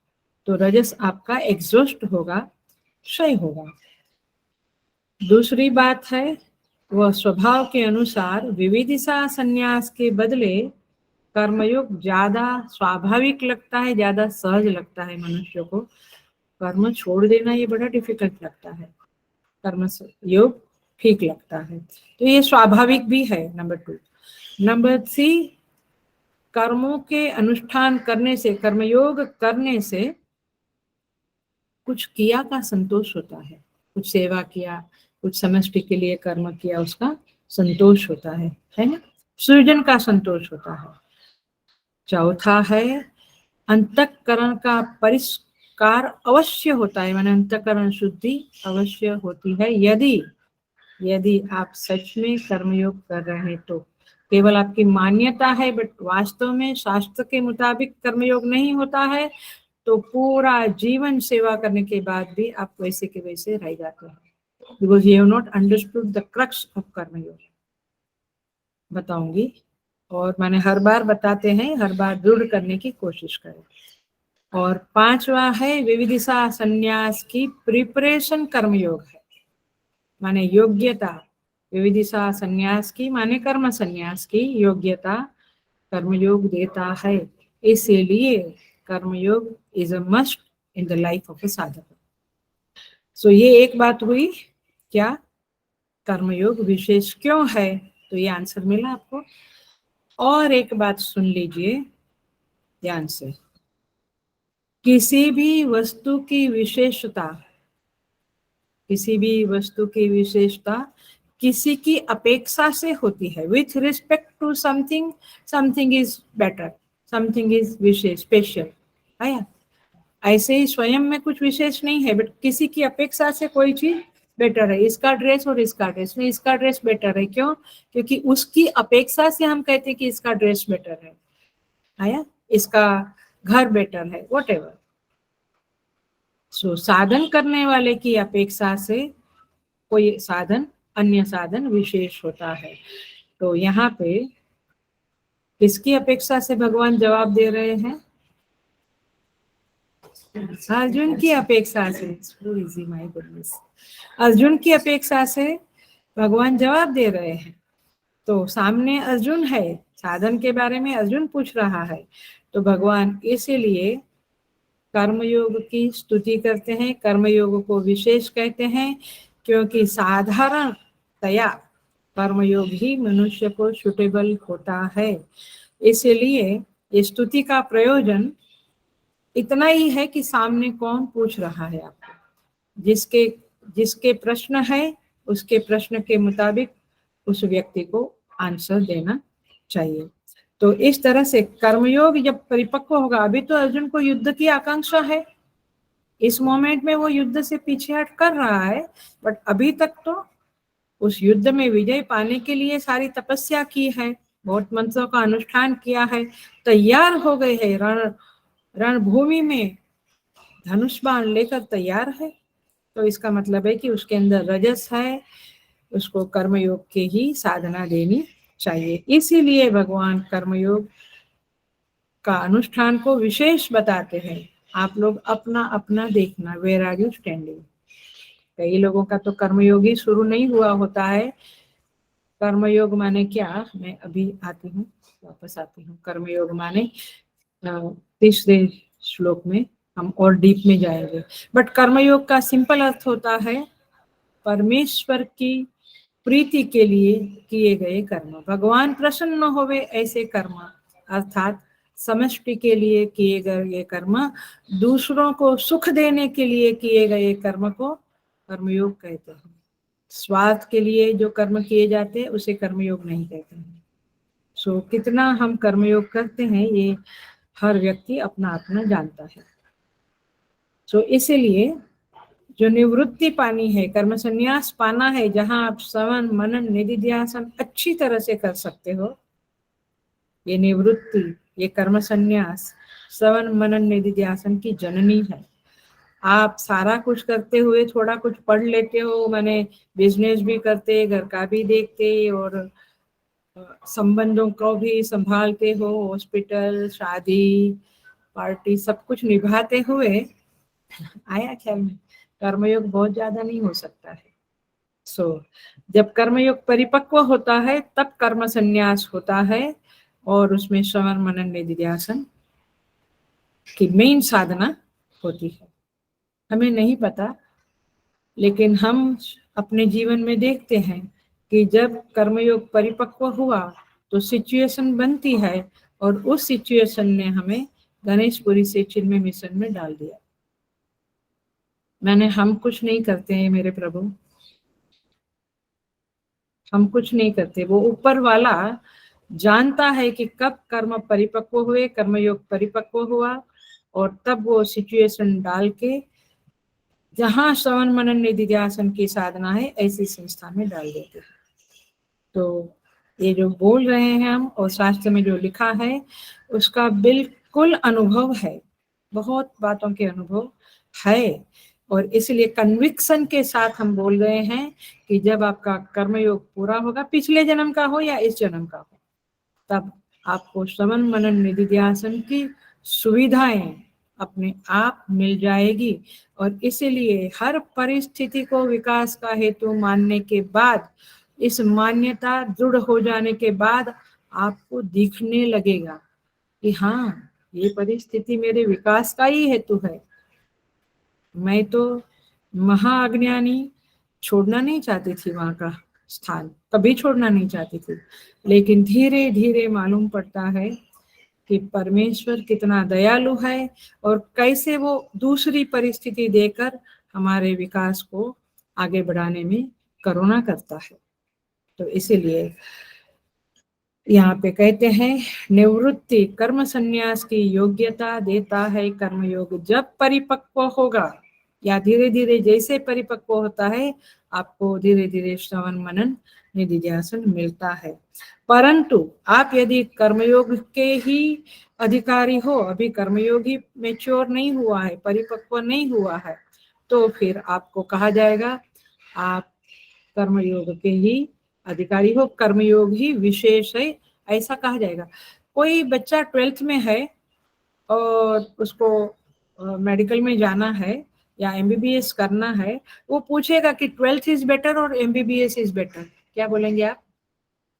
तो रजस आपका एग्जॉस्ट होगा, क्षय होगा। दूसरी बात है, वह स्वभाव के अनुसार विविधिशा संन्यास के बदले कर्मयोग ज्यादा स्वाभाविक लगता है, ज्यादा सहज लगता है मनुष्य को। कर्म छोड़ देना ये बड़ा डिफिकल्ट लगता है, कर्म योग ठीक लगता है, तो ये स्वाभाविक भी है। नंबर 2। नंबर 3, कर्मों के अनुष्ठान करने से, कर्मयोग करने से कुछ किया का संतोष होता है। कुछ सेवा किया, कुछ समष्टि के लिए कर्म किया, उसका संतोष होता है ना, सृजन का संतोष होता है। चौथा है अंतःकरण का परिष्कार अवश्य होता है, माने अंतःकरण शुद्धि अवश्य होती है यदि आप सच में कर्मयोग कर रहे हैं। तो केवल आपकी मान्यता है, बट वास्तव में शास्त्र के मुताबिक कर्मयोग नहीं होता है, तो पूरा जीवन सेवा करने के बाद भी आप वैसे के वैसे रह जाते हैं, because you have not understood the crux of कर्मयोग। बताऊंगी, और मैंने हर बार बताते हैं, हर बार दृढ़ करने की कोशिश करें। और 5वां है विविधिशा संन्यास की प्रिपरेशन कर्मयोग है, माने योग्यता। विविधिशा संन्यास की माने कर्म संन्यास की योग्यता कर्मयोग देता है। इसीलिए karmayoga is a must in the life of a sadhak. So ये एक बात हुई, क्या कर्मयोग विशेष क्यों है, तो ये आंसर मिला आपको। और एक बात सुन लीजिए ध्यान से, किसी भी वस्तु की विशेषता, किसी भी वस्तु की विशेषता किसी की अपेक्षा से होती है। With respect to something, something is better, something is विशेष, स्पेशल। आया, ऐसे ही स्वयं में कुछ विशेष नहीं है, बट किसी की अपेक्षा से कोई चीज बेटर है। इसका ड्रेस और इसका ड्रेस में इसका ड्रेस बेटर है, क्यों? क्योंकि उसकी अपेक्षा से हम कहते हैं कि इसका ड्रेस बेटर है। आया, इसका घर बेटर है, वॉट एवर। सो साधन करने वाले की अपेक्षा से कोई साधन, अन्य साधन विशेष होता है। तो यहाँ पे किसकी अपेक्षा से भगवान जवाब दे रहे हैं? अर्जुन की अपेक्षा से। माय गुडनेस, अर्जुन की अपेक्षा से भगवान जवाब दे रहे हैं। तो सामने अर्जुन है, साधन के बारे में अर्जुन पूछ रहा है, तो भगवान इसीलिए कर्मयोग की स्तुति करते हैं, कर्मयोग को विशेष कहते हैं, क्योंकि साधारणतया कर्मयोग ही मनुष्य को सुटेबल होता है। इसलिए ये स्तुति का प्रयोजन इतना ही है कि सामने कौन पूछ रहा है आपको, जिसके जिसके प्रश्न है उसके प्रश्न के मुताबिक उस व्यक्ति को आंसर देना चाहिए। तो इस तरह से कर्मयोग जब परिपक्व होगा, अभी तो अर्जुन को युद्ध की आकांक्षा है, इस मोमेंट में वो युद्ध से पीछे हट कर रहा है, बट अभी तक तो उस युद्ध में विजय पाने के लिए सारी तपस्या की है, बहुत मंत्रों का अनुष्ठान किया है, तैयार हो गए हैं, रणभूमि में धनुष बाण लेकर तैयार है। तो इसका मतलब है कि उसके अंदर रजस है, उसको कर्मयोग के ही साधना देनी चाहिए। इसीलिए भगवान कर्मयोग का अनुष्ठान को विशेष बताते हैं। आप लोग अपना अपना देखना, वेयर आर यू स्टैंडिंग। कई लोगों का तो कर्मयोग ही शुरू नहीं हुआ होता है। कर्मयोग माने क्या, मैं अभी आती हूँ, वापस आती हूँ। कर्मयोग माने तीसरे श्लोक में हम और डीप में जाएंगे, बट कर्मयोग का सिंपल अर्थ होता है परमेश्वर की प्रीति के लिए किए गए कर्म, भगवान प्रसन्न होवे ऐसे कर्म, अर्थात समष्टि के लिए किए गए कर्म, दूसरों को सुख देने के लिए किए गए कर्म को कर्मयोग कहते हैं। स्वार्थ के लिए जो कर्म किए जाते हैं उसे कर्मयोग नहीं कहते हैं। सो कितना हम कर्मयोग करते हैं ये हर व्यक्ति अपना अपना जानता है। सो इसीलिए जो निवृत्ति पानी है, कर्म संन्यास पाना है, जहां आप श्रवण मनन निधिध्यासन अच्छी तरह से कर सकते हो, ये निवृत्ति, ये कर्म संन्यास श्रवण मनन निधिध्यासन की जननी है। आप सारा कुछ करते हुए थोड़ा कुछ पढ़ लेते हो, माने बिजनेस भी करते, घर का भी देखते और संबंधों को भी संभालते हो, हॉस्पिटल, शादी, पार्टी, सब कुछ निभाते हुए, आया ख्याल में, कर्मयोग बहुत ज्यादा नहीं हो सकता है। सो जब कर्मयोग परिपक्व होता है तब कर्म संन्यास होता है, और उसमें श्रवण मनन निधिध्यासन की मेन साधना होती है। हमें नहीं पता, लेकिन हम अपने जीवन में देखते हैं कि जब कर्मयोग परिपक्व हुआ तो सिचुएशन बनती है, और उस सिचुएशन ने हमें गणेशपुरी से चिन्मय मिशन में डाल दिया। हम कुछ नहीं करते हैं मेरे प्रभु, हम कुछ नहीं करते, वो ऊपर वाला जानता है कि कब कर्म परिपक्व हुए, कर्मयोग परिपक्व हुआ, और तब वो सिचुएशन डाल के जहां श्रवण मनन निधिध्यासन की साधना है ऐसी संस्था में डाल देते हैं। तो ये जो बोल रहे हैं हम और शास्त्र में जो लिखा है उसका बिल्कुल अनुभव है, बहुत बातों के अनुभव है, और इसलिए कन्विक्शन के साथ हम बोल रहे हैं कि जब आपका कर्मयोग पूरा होगा, पिछले जन्म का हो या इस जन्म का हो, तब आपको श्रवण मनन निधिध्यासन की सुविधाएं अपने आप मिल जाएगी। और इसीलिए हर परिस्थिति को विकास का हेतु मानने के बाद, इस मान्यता दृढ़ हो जाने के बाद आपको दिखने लगेगा कि हाँ, ये परिस्थिति मेरे विकास का ही हेतु है। मैं तो महाअज्ञानी छोड़ना नहीं चाहती थी वहां का स्थान, कभी छोड़ना नहीं चाहती थी, लेकिन धीरे धीरे मालूम पड़ता है कि परमेश्वर कितना दयालु है और कैसे वो दूसरी परिस्थिति देकर हमारे विकास को आगे बढ़ाने में करुणा करता है। तो इसीलिए यहाँ पे कहते हैं निवृत्ति कर्म संन्यास की योग्यता देता है कर्मयोग जब परिपक्व होगा, या धीरे धीरे जैसे परिपक्व होता है आपको धीरे धीरे श्रवण मनन निधिध्यासन मिलता है। परंतु आप यदि कर्मयोग के ही अधिकारी हो, अभी कर्मयोग ही मेच्योर नहीं हुआ है, परिपक्व नहीं हुआ है, तो फिर आपको कहा जाएगा आप कर्मयोग के ही अधिकारी हो, कर्मयोग ही विशेष है, ऐसा कहा जाएगा। कोई बच्चा 12th में है और उसको मेडिकल में जाना है या MBBS करना है, वो पूछेगा कि 12th इज बेटर और MBBS इज बेटर, क्या बोलेंगे आप?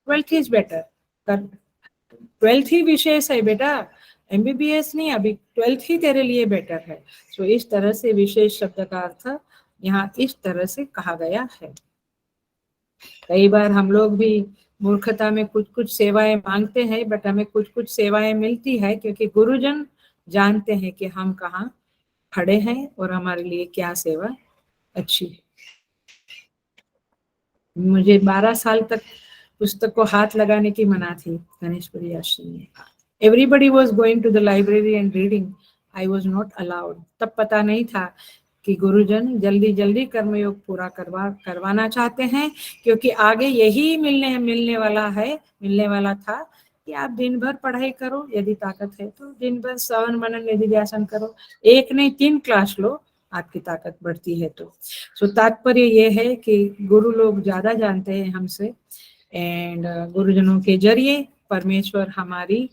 12th इज बेटर, 12th ही विशेष है बेटा, MBBS नहीं, अभी 12th ही तेरे लिए बेटर है। तो इस तरह से विशेष शब्द का अर्थ यहाँ इस तरह से कहा गया है। कई बार हम लोग भी मूर्खता में कुछ कुछ सेवाएं मांगते हैं, बट हमें कुछ कुछ सेवाएं मिलती है क्योंकि गुरुजन जानते हैं कि हम कहाँ खड़े हैं और हमारे लिए क्या सेवा अच्छी है। मुझे 12 साल तक पुस्तक को हाथ लगाने की मना थी गणेशपुरी आश्रम में। Everybody was going to the library and reading, I was not allowed. तब पता नहीं था कि गुरुजन जल्दी जल्दी कर्मयोग पूरा करवाना चाहते हैं, क्योंकि आगे यही मिलने वाला था कि आप दिन भर पढ़ाई करो, यदि ताकत है तो दिन भर श्रवण मनन निधिध्यासन करो, एक नहीं 3 क्लास लो, आपकी ताकत बढ़ती है। तो तात्पर्य ये है कि गुरु लोग ज्यादा जानते हैं हमसे, एंड गुरुजनों के जरिए परमेश्वर हमारी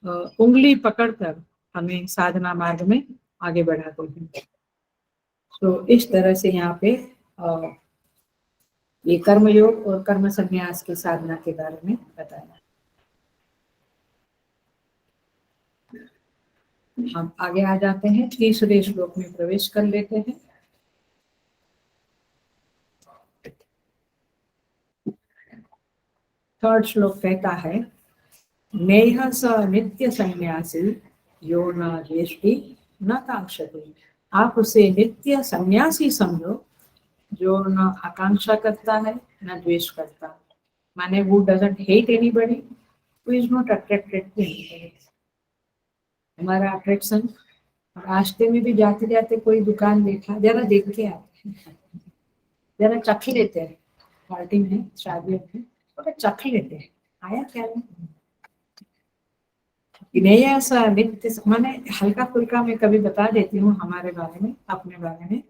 उंगली पकड़कर हमें साधना मार्ग में आगे बढ़ाते हैं। तो इस तरह से यहाँ पे ये कर्मयोग और कर्म संन्यास की साधना के बारे में बताया। हम आगे आ जाते हैं, तीसरे श्लोक में प्रवेश कर लेते हैं। थर्ड श्लोक कहता है नेह स नित्य संन्यासी यो न द्वेष्टि न कांक्षति। आप उसे नित्य संन्यासी समझो जो न आकांक्षा करता है न द्वेष करता, माने वो doesn't hate anybody, who is not attracted to anybody. हमारा अट्रैक्शन, रास्ते में भी जाते जाते कोई दुकान देखा, जरा देख के आते हैं, जरा चख लेते हैं, पार्टी में शादी में तो चख लेते हैं आया क्या नहीं। ऐसा नित्य माने हल्का फुल्का मैं कभी बता देती हूँ हमारे बारे में, अपने बारे में,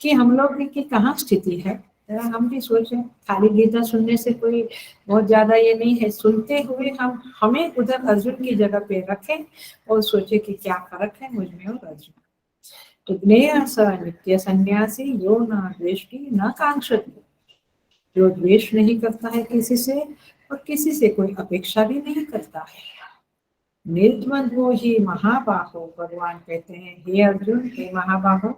कि हम लोग की कहाँ स्थिति है, जरा हम भी सोचें। खाली गीता सुनने से कोई बहुत ज्यादा ये नहीं है, सुनते हुए हम हमें उधर अर्जुन की जगह पे रखें और सोचे कि क्या फर्क है मुझ में और अर्जुन। तो ज्ञेय स नित्य सन्यासी यो न द्वेष्टि न कांक्षति, जो द्वेष नहीं करता है किसी से और किसी से कोई अपेक्षा भी नहीं करता है। निर्द्वंद्वो ही महाबाहो, भगवान कहते हैं हे अर्जुन हे महाबाहो,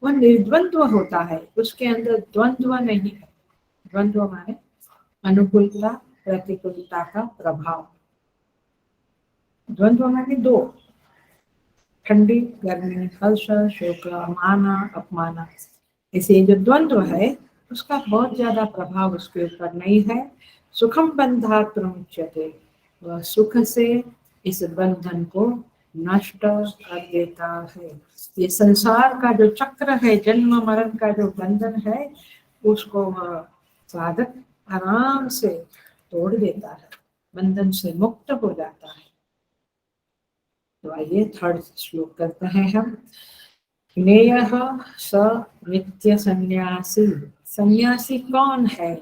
वह निर्द्वंद्व होता है, उसके अंदर द्वंद्व नहीं है। द्वंद्व माने अनुकूलता प्रतिकूलता का प्रभाव। द्वंद्व माने दो, ठंडी गर्मी, हर्ष शोक, माना अपमाना, इसे जो द्वंद्व है उसका बहुत ज्यादा प्रभाव उसके ऊपर नहीं है। सुखम बंधात प्रमुच्यते, वह सुख से इस बंधन को नष्ट कर देता है। ये संसार का जो चक्र है, जन्म मरण का जो बंधन है, उसको वह साधक आराम से तोड़ देता है, बंधन से मुक्त हो जाता है। तो आइए थर्ड श्लोक करते हैं हम। ज्ञेयः स नित्य सन्यासी, सन्यासी कौन है?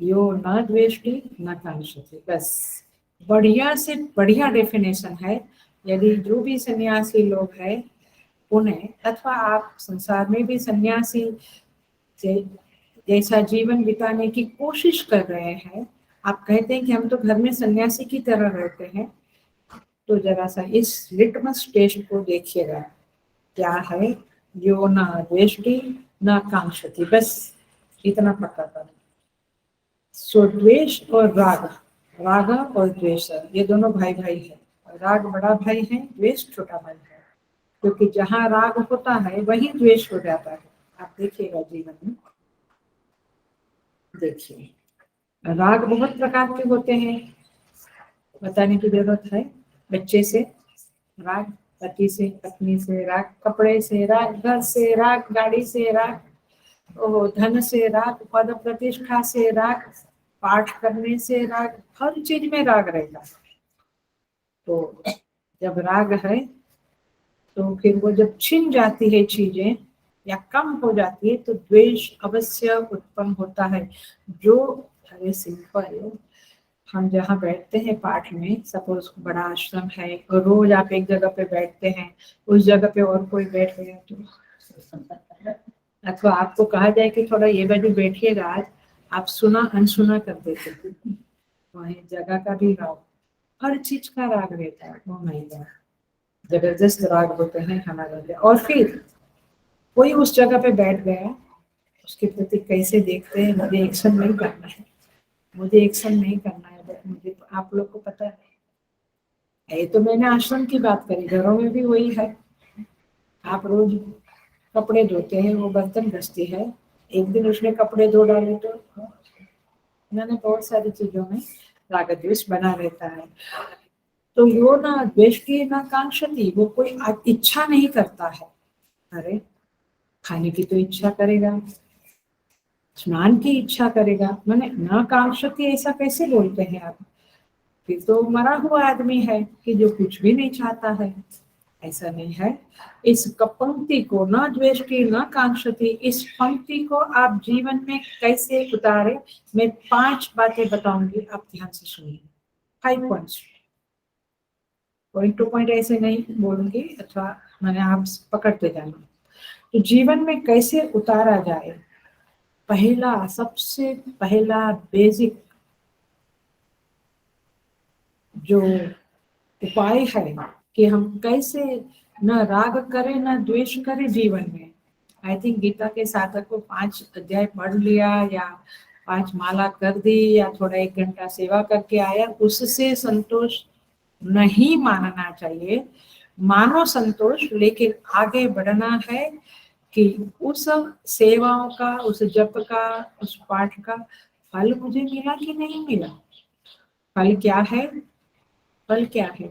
यो न द्वेष्टि न कांक्षति, बस बढ़िया से बढ़िया डेफिनेशन है। यदि जो भी सन्यासी लोग हैं उन्हें, अथवा आप संसार में भी सन्यासी जैसा जीवन बिताने की कोशिश कर रहे हैं, आप कहते हैं कि हम तो घर में सन्यासी की तरह रहते हैं, तो जरा सा इस लिटमस टेस्ट को देखिएगा। क्या है, यो न द्वेष्टि न कांक्षति, बस इतना पता था। सो द्वेष और राग, राग और द्वेष ये दोनों भाई भाई है। राग बड़ा भाई है, द्वेष छोटा भाई है, क्योंकि जहाँ राग होता है वही द्वेष हो जाता है। आप देखिएगा जीवन में, देखिए राग बहुत प्रकार के होते हैं, बताने की जरूरत है। बच्चे से राग, पति से पत्नी से राग, कपड़े से राग, घर से राग, गाड़ी से राग, धन से राग, पद प्रतिष्ठा से राग, पाठ करने से राग, हर चीज में राग रहेगा। तो जब राग है तो फिर वो जब छिन जाती है चीजें या कम हो जाती है तो द्वेष अवश्य उत्पन्न होता है। जो अरे सिंपल, हम जहाँ बैठते हैं पाठ में, सपोज बड़ा आश्रम है और रोज आप एक जगह पे बैठते हैं, उस जगह पे और कोई बैठ गया तो अथवा आपको कहा जाए कि थोड़ा ये बाजू बैठिएगा, आज आप सुना अनसुना कर देते, वही जगह का भी राग, हर चीज का राग रहता है। वो नहीं, जबरदस्त राग होते हैं हमारे। और फिर कोई उस जगह पे बैठ गया, उसके प्रति कैसे देखते हैं, मुझे एक्शन नहीं करना है, मुझे एक्शन नहीं करना है, बट मुझे, आप लोग को पता है, ये तो मैंने आश्रम की बात करी, घरों में भी वही है। आप रोज कपड़े धोते हैं, वो बर्तन घसती है, एक दिन उसने कपड़े धो डाले तो मैंने बहुत सारी चीजों में राग द्वेष बना रहता है। तो यो ना द्वेष की ना कांक्षति, वो कोई इच्छा नहीं करता है। अरे खाने की तो इच्छा करेगा, स्नान की इच्छा करेगा, मैंने न कांक्षति ऐसा कैसे बोलते हैं आप? फिर तो मरा हुआ आदमी है कि जो कुछ भी नहीं चाहता है। ऐसा नहीं है। इस पंक्ति को, न द्वेष्टि न कांक्षति, इस पंक्ति को आप जीवन में कैसे उतारे, मैं 5 बातें बताऊंगी, आप ध्यान से सुनिए। 5 पॉइंट्स, पॉइंट टू पॉइंट ऐसे नहीं बोलूंगी, अथवा मैंने आप पकड़ते जाना। तो जीवन में कैसे उतारा जाए, पहला, सबसे पहला बेसिक जो उपाय है कि हम कैसे न राग करें न द्वेष करें जीवन में। आई थिंक गीता के साधक को 5 अध्याय पढ़ लिया या 5 माला कर दी या थोड़ा 1 घंटा सेवा करके आया, उससे संतोष नहीं मानना चाहिए। मानो संतोष, लेकिन आगे बढ़ना है कि उस सेवाओं का, उस जप का, उस पाठ का फल मुझे मिला कि नहीं मिला। फल क्या है? फल क्या है?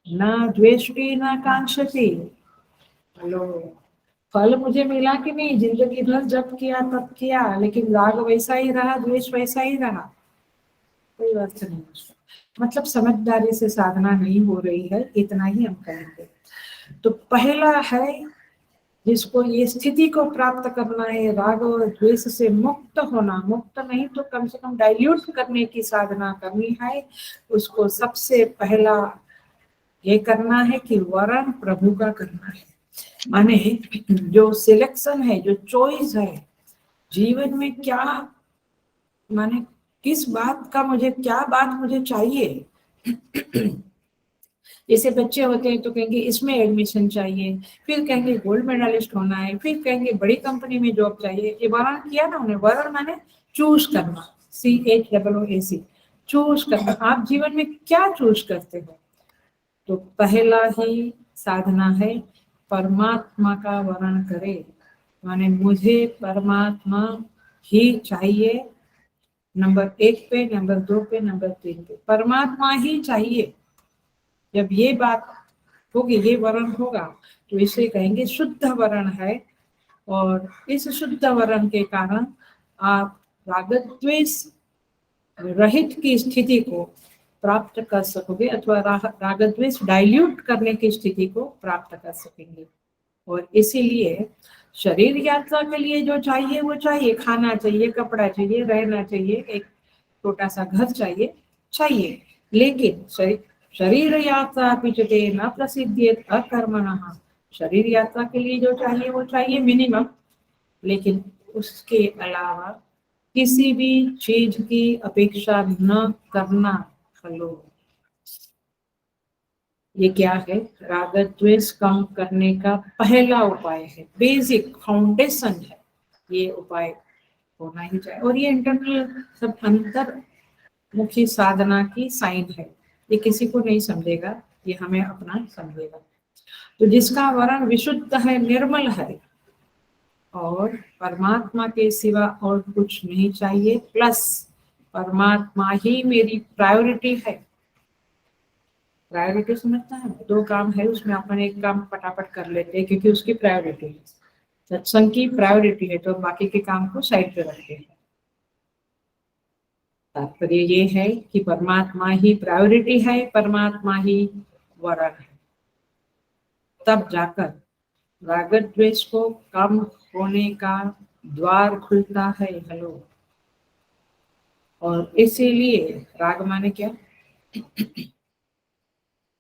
ना द्वेष्टि ना कांक्षति। हेलो, फल मुझे मिला कि नहीं? जिंदगी भर जप किया, तप किया, लेकिन राग वैसा ही रहा, द्वेष वैसा ही रहा, कोई अर्थ नहीं उसका। मतलब समझदारी से साधना नहीं हो रही है, इतना ही हम कहेंगे। तो पहला है, जिसको ये स्थिति को प्राप्त करना है, राग और द्वेष से मुक्त होना, मुक्त नहीं तो कम से कम डाइल्यूट करने की साधना करनी है। उसको सबसे पहला ये करना है कि वरण प्रभु का करना है। माने जो सिलेक्शन है, जो चॉइस है जीवन में, क्या माने किस बात का मुझे, क्या बात मुझे चाहिए। जैसे बच्चे होते हैं तो कहेंगे इसमें एडमिशन चाहिए, फिर कहेंगे गोल्ड मेडलिस्ट होना है, फिर कहेंगे बड़ी कंपनी में जॉब चाहिए। ये वर्ण किया ना उन्हें, वर्ण माने चूज करना, CHOOC, चूज करना। आप जीवन में क्या चूज करते हो? तो पहला ही साधना है, परमात्मा का वर्ण करे, माने मुझे परमात्मा ही चाहिए। नंबर 1 पे, नंबर 2 पे, नंबर 3 पे परमात्मा ही चाहिए। जब ये बात होगी, ये वर्ण होगा, तो इसे कहेंगे शुद्ध वर्ण है। और इस शुद्ध वर्ण के कारण आप राग द्वेष रहित की स्थिति को प्राप्त कर सकोगे, अथवा राग द्वेष डाइल्यूट करने की स्थिति को प्राप्त कर सकेंगे। और इसीलिए शरीर यात्रा के लिए जो चाहिए वो चाहिए, खाना चाहिए, कपड़ा चाहिए, रहना चाहिए, एक छोटा सा घर चाहिए, चाहिए। लेकिन शरीर यात्रा पिचते न प्रसिद्धियत अकर्मणः, शरीर यात्रा के लिए जो चाहिए वो चाहिए मिनिमम, लेकिन उसके अलावा किसी भी चीज की अपेक्षा न करना। हेलो, ये क्या है? राग द्वेष कम करने का पहला उपाय है, बेसिक फाउंडेशन है, ये उपाय होना ही चाहिए। और ये इंटरनल सब अंतर्मुखी साधना की साइन है, ये किसी को नहीं समझेगा, ये हमें अपना समझेगा। तो जिसका वर्ण विशुद्ध है, निर्मल है, और परमात्मा के सिवा और कुछ नहीं चाहिए, प्लस परमात्मा ही मेरी प्रायोरिटी है। प्रायोरिटी समझता है, दो काम है उसमें, अपन एक काम फटाफट कर लेते हैं क्योंकि उसकी प्रायोरिटी है, सत्संग की प्रायोरिटी है, तो बाकी के काम को साइड पे रखते हैं। तात्पर्य ये है कि परमात्मा ही प्रायोरिटी है, परमात्मा ही वरण है, तब जाकर राग द्वेष को कम होने का द्वार खुलता है। हेलो। और इसीलिए राग माने क्या?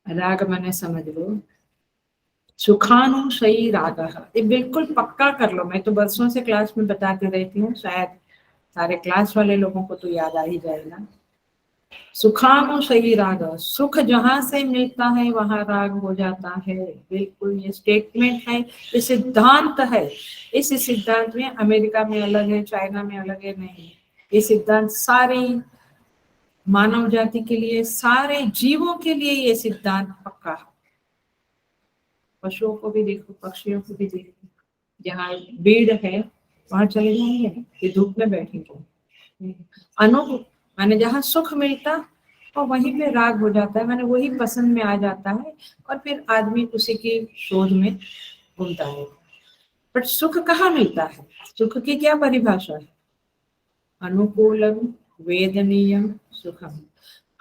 राग माने समझ लो सुखानुशयी राग। ये बिल्कुल पक्का कर लो, मैं तो बरसों से क्लास में बताती रहती हूँ, शायद सारे क्लास वाले लोगों को तो याद आ ही जाएगा। सुखानुशयी राग, सुख जहां से मिलता है वहां राग हो जाता है। बिल्कुल ये स्टेटमेंट है, ये सिद्धांत है। इस सिद्धांत में अमेरिका में अलग है, चाइना में अलग है, नहीं, ये सिद्धांत सारी मानव जाति के लिए, सारे जीवों के लिए ये सिद्धांत पक्का है। पशुओं को भी देखो, पक्षियों को भी देखो, जहाँ भीड़ है वहां चले जाएंगे कि धूप में बैठेंगे। अनुभव माने जहाँ सुख मिलता और वहीं पे राग हो जाता है, माने वही पसंद में आ जाता है, और फिर आदमी उसी की शोध में घूमता है। बट सुख कहाँ मिलता है? सुख की क्या परिभाषा है? अनुकूलम वेदनीयम सुखम।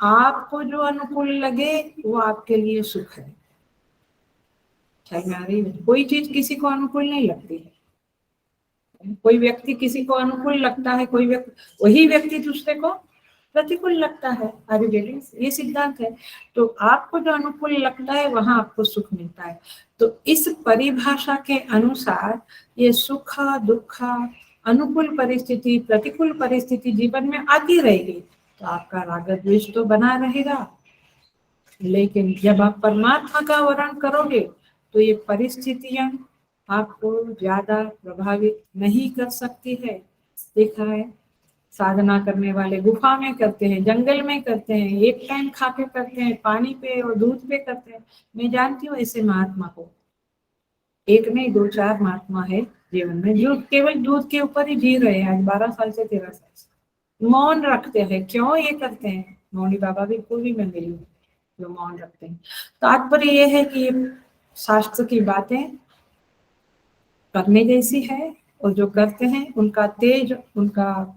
आपको जो अनुकूल लगे वो आपके लिए सुख है। कोई चीज किसी को अनुकूल नहीं लगती है, कोई व्यक्ति किसी को अनुकूल लगता है, कोई व्यक्ति, वही व्यक्ति दूसरे को प्रतिकूल लगता है। ये सिद्धांत है। तो आपको जो अनुकूल लगता है वहां आपको सुख मिलता है। तो इस परिभाषा के अनुसार ये सुख दुख, अनुकूल परिस्थिति प्रतिकूल परिस्थिति जीवन में आती रहेगी, तो आपका राग द्वेष तो बना रहेगा। लेकिन जब आप परमात्मा का वर्ण करोगे तो ये परिस्थितियां आपको ज्यादा प्रभावित नहीं कर सकती है। देखा है, साधना करने वाले गुफा में करते हैं, जंगल में करते हैं, एक टाइम खा के करते हैं, पानी पे और दूध पे करते हैं। मैं जानती हूँ ऐसे महात्मा को, एक नहीं दो चार महात्मा है जीवन में जो केवल दूध के ऊपर ही जी रहे हैं आज 12 साल से 13 साल से। मौन रखते हैं। क्यों ये करते हैं? मौनी बाबा भी पूरी में मिली जो मौन रखते हैं। तात्पर्य ये है कि शास्त्र की बातें करने जैसी है, और जो करते हैं उनका तेज, उनका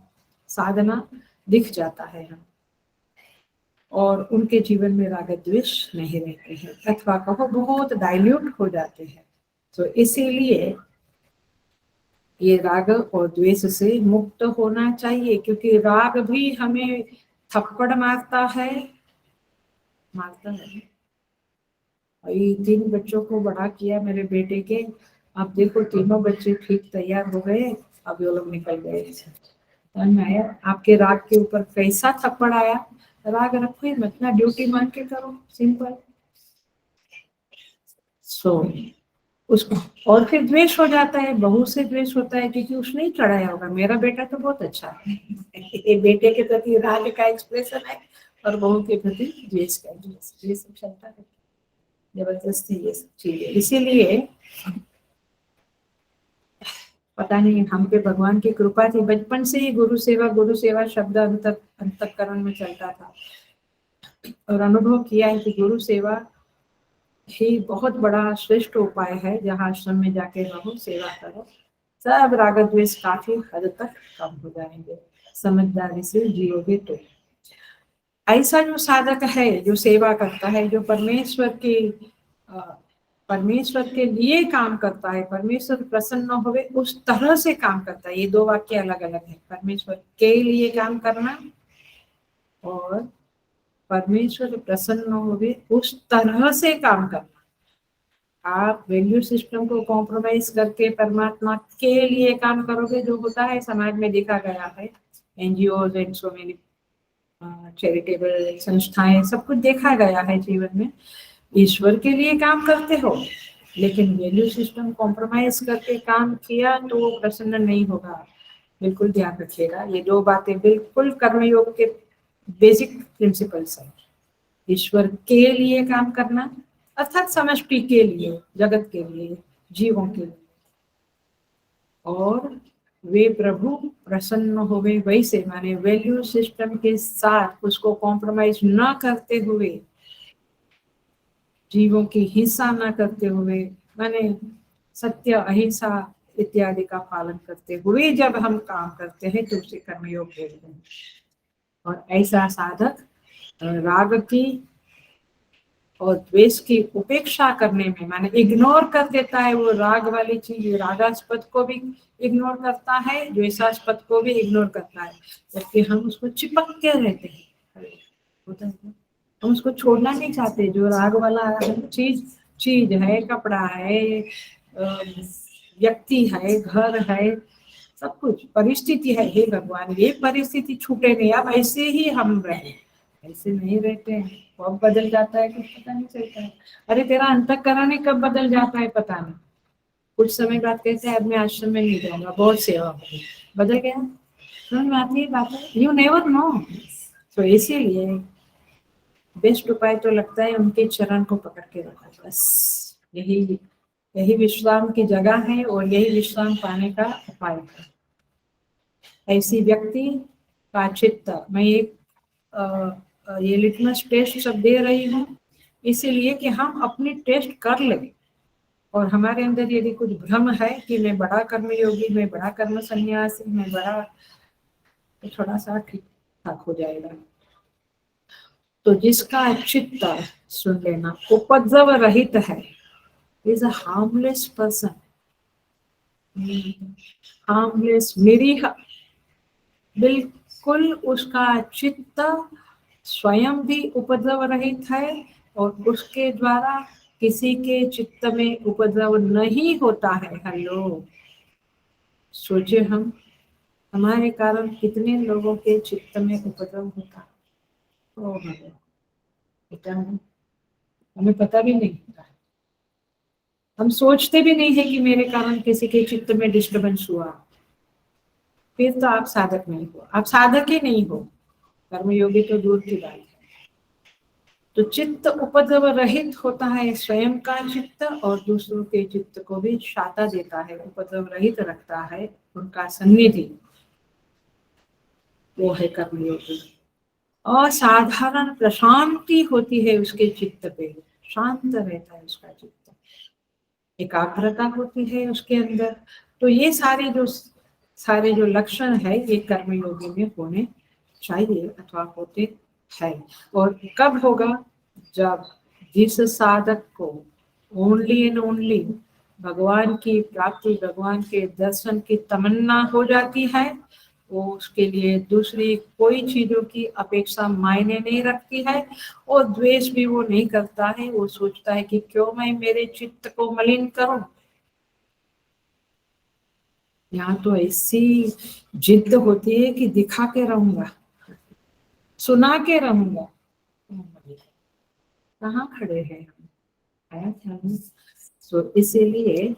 साधना दिख जाता है हम, और उनके जीवन में राग द्वेष नहीं रहते हैं, अथवा कहो बहुत डाइल्यूट हो जाते हैं। तो इसीलिए ये राग और द्वेष से मुक्त होना चाहिए, क्योंकि राग भी हमें थप्पड़ मारता है। ये 3 बच्चों को बड़ा किया मेरे बेटे के, अब देखो तीनों बच्चे ठीक तैयार हो गए, अब ये लोग निकल गए। आया आपके राग के ऊपर कैसा थप्पड़ आया? राग रखो ही मत ना, ड्यूटी मान के करो, सिंपल। उसको और फिर द्वेष हो जाता है, बहू से द्वेष होता है क्योंकि उसने ही चढ़ाया होगा। मेरा बेटा तो बहुत अच्छा है, ये बेटे के प्रति राग का एक्सप्रेशन है, और बहू के प्रति द्वेष का, ये सब चलता है जबरदस्ती, ये सब चीजें। इसीलिए पता नहीं हम पे भगवान की कृपा थी, बचपन से ही गुरु सेवा शब्द अंतःकरण में चलता था, और अनुभव किया है कि गुरु सेवा ही बहुत बड़ा श्रेष्ठ उपाय है। जहाँ आश्रम में जाके रहो, सेवा करो, सब राग द्वेष काफी हद तक कम हो जाएंगे, समझदारी से जियोगे तो। ऐसा जो साधक है, जो सेवा करता है, जो परमेश्वर के लिए काम करता है, परमेश्वर प्रसन्न होवे उस तरह से काम करता है। ये दो वाक्य अलग अलग है, परमेश्वर के लिए काम करना और परमेश्वर प्रसन्न होवे उस तरह से काम करना। आप वैल्यू सिस्टम को कॉम्प्रोमाइज करके परमात्मा के लिए काम करोगे, जो होता है समाज में देखा गया है, NGO and so many charitable संस्थाएं, सब कुछ देखा गया है जीवन में। ईश्वर के लिए काम करते हो लेकिन वैल्यू सिस्टम कॉम्प्रोमाइज करके काम किया तो वो प्रसन्न नहीं होगा। बिल्कुल ध्यान रखिएगा, ये दो बातें बिल्कुल कर्मयोग के बेसिक प्रिंसिपल्स हैं। ईश्वर के लिए काम करना अर्थात समष्टि के लिए, जगत के लिए, जीवों के लिए, और वे प्रभु प्रसन्न होवे वैसे, माने वैल्यू सिस्टम के साथ उसको कॉम्प्रोमाइज ना करते हुए, जीवों की हिंसा ना करते हुए, माने सत्य अहिंसा इत्यादि का पालन करते हुए जब हम काम करते हैं तो उसे कर्मयोग बोलते हैं। और ऐसा साधक राग की और द्वेष की उपेक्षा करने में, माने इग्नोर कर देता है वो राग वाली चीज, रागास्पद को भी इग्नोर करता है, द्वेषास्पद को भी इग्नोर करता है, जबकि हम उसको चिपक के रहते हैं, होता है ना? हम उसको छोड़ना नहीं चाहते। जो राग वाला चीज है, कपड़ा है, व्यक्ति है, घर है, सब कुछ परिस्थिति है, हे भगवान ये परिस्थिति छूटे नहीं, अब ऐसे ही हम रहे, ऐसे नहीं रहते हैं। कब बदल जाता है कुछ पता नहीं चलता है। अरे तेरा अंतःकरण ही कब बदल जाता है पता नहीं। कुछ समय बाद कहते हैं अब मैं आश्रम में नहीं जाऊंगा, बहुत सेवा होगी, बदल गया। समझ में आती है बात है, यू नेवर नो। तो इसीलिए बेस्ट उपाय तो लगता है उनके चरण को पकड़ के रखो, बस यही विश्राम की जगह है और यही विश्राम पाने का उपाय है। ऐसी व्यक्ति का चित्त, मैं एक ये लिटमस टेस्ट सब दे रही हूँ इसीलिए कि हम अपनी टेस्ट कर लें, और हमारे अंदर यदि कुछ भ्रम है कि मैं बड़ा कर्मयोगी, मैं बड़ा कर्म संन्यासी, मैं बड़ा, तो थोड़ा सा ठीक ठाक हो जाएगा। तो जिसका चित्त, सुन लेना, उपद्रव रहित है, is a harmless person, harmless, निरीह, बिल्कुल उसका चित्त स्वयं भी उपद्रव रहित है और उसके द्वारा किसी के चित्त में उपद्रव नहीं होता है। हेलो, सोचिए हम, हमारे कारण कितने लोगों के चित्त में उपद्रव होता है, हमें पता भी नहीं होता है। हम सोचते भी नहीं है कि मेरे कारण किसी के चित्त में डिस्टर्बेंस हुआ, फिर तो आप साधक नहीं हो, आप साधक ही नहीं हो, कर्मयोगी तो दूर की बात है। तो चित्त उपद्रव रहित होता है, स्वयं का चित्त और दूसरों के चित्त को भी शाता देता है, उपद्रव रहित रखता है, उनका सन्निधि, वो है कर्मयोगी। असाधारण प्रशांति होती है उसके चित्त पे, शांत रहता है उसका चित्त, एकाग्रता होती है उसके अंदर। तो ये सारे जो लक्षण है ये कर्मयोगी में होने चाहिए अथवा होते हैं। और कब होगा? जब जिस साधक को ओनली एंड ओनली भगवान की प्राप्ति, भगवान के दर्शन की तमन्ना हो जाती है, वो उसके लिए दूसरी कोई चीजों की अपेक्षा मायने नहीं रखती है, और द्वेष भी वो नहीं करता है। वो सोचता है कि क्यों मैं मेरे चित्त को मलिन करूं। यहाँ तो ऐसी जिद्द होती है कि दिखा के रहूंगा, सुना के रहूंगा। कहाँ खड़े हैं हम? तो इसीलिए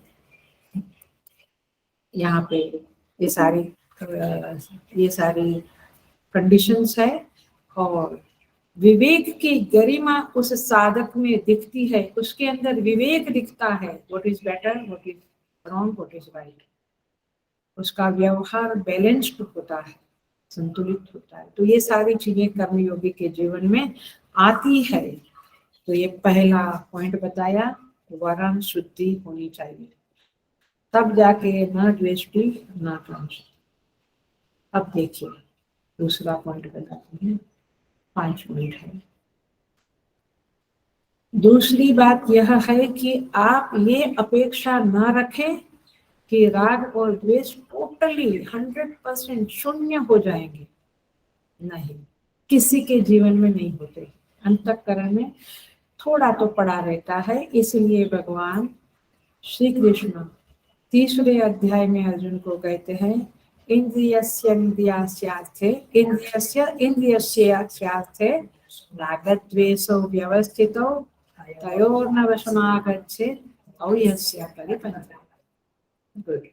यहाँ पे ये सारी कंडीशंस है, और विवेक की गरिमा उस साधक में दिखती है, उसके अंदर विवेक दिखता है, what is better, what is wrong, what is right. उसका व्यवहार बैलेंस्ड होता है, संतुलित होता है। तो ये सारी चीजें कर्मयोगी के जीवन में आती है। तो ये पहला पॉइंट बताया, वरण शुद्धि होनी चाहिए, तब जाके न द्वेष्टि न कांक्षी। अब देखिए दूसरा पॉइंट बताते हैं, 5 मिनट है। दूसरी बात यह है कि आप ये अपेक्षा न रखें कि राग और द्वेष टोटली 100% शून्य हो जाएंगे। नहीं, किसी के जीवन में नहीं होते, अंतःकरण में थोड़ा तो पड़ा रहता है। इसलिए भगवान श्री कृष्ण 3रे अध्याय में अर्जुन को कहते हैं, इंद्रियस्यार्थे रागद्वेषौ व्यवस्थितौ तयोर्न वशमागच्छेत् तौ यस्य परिपन्थः। गुड।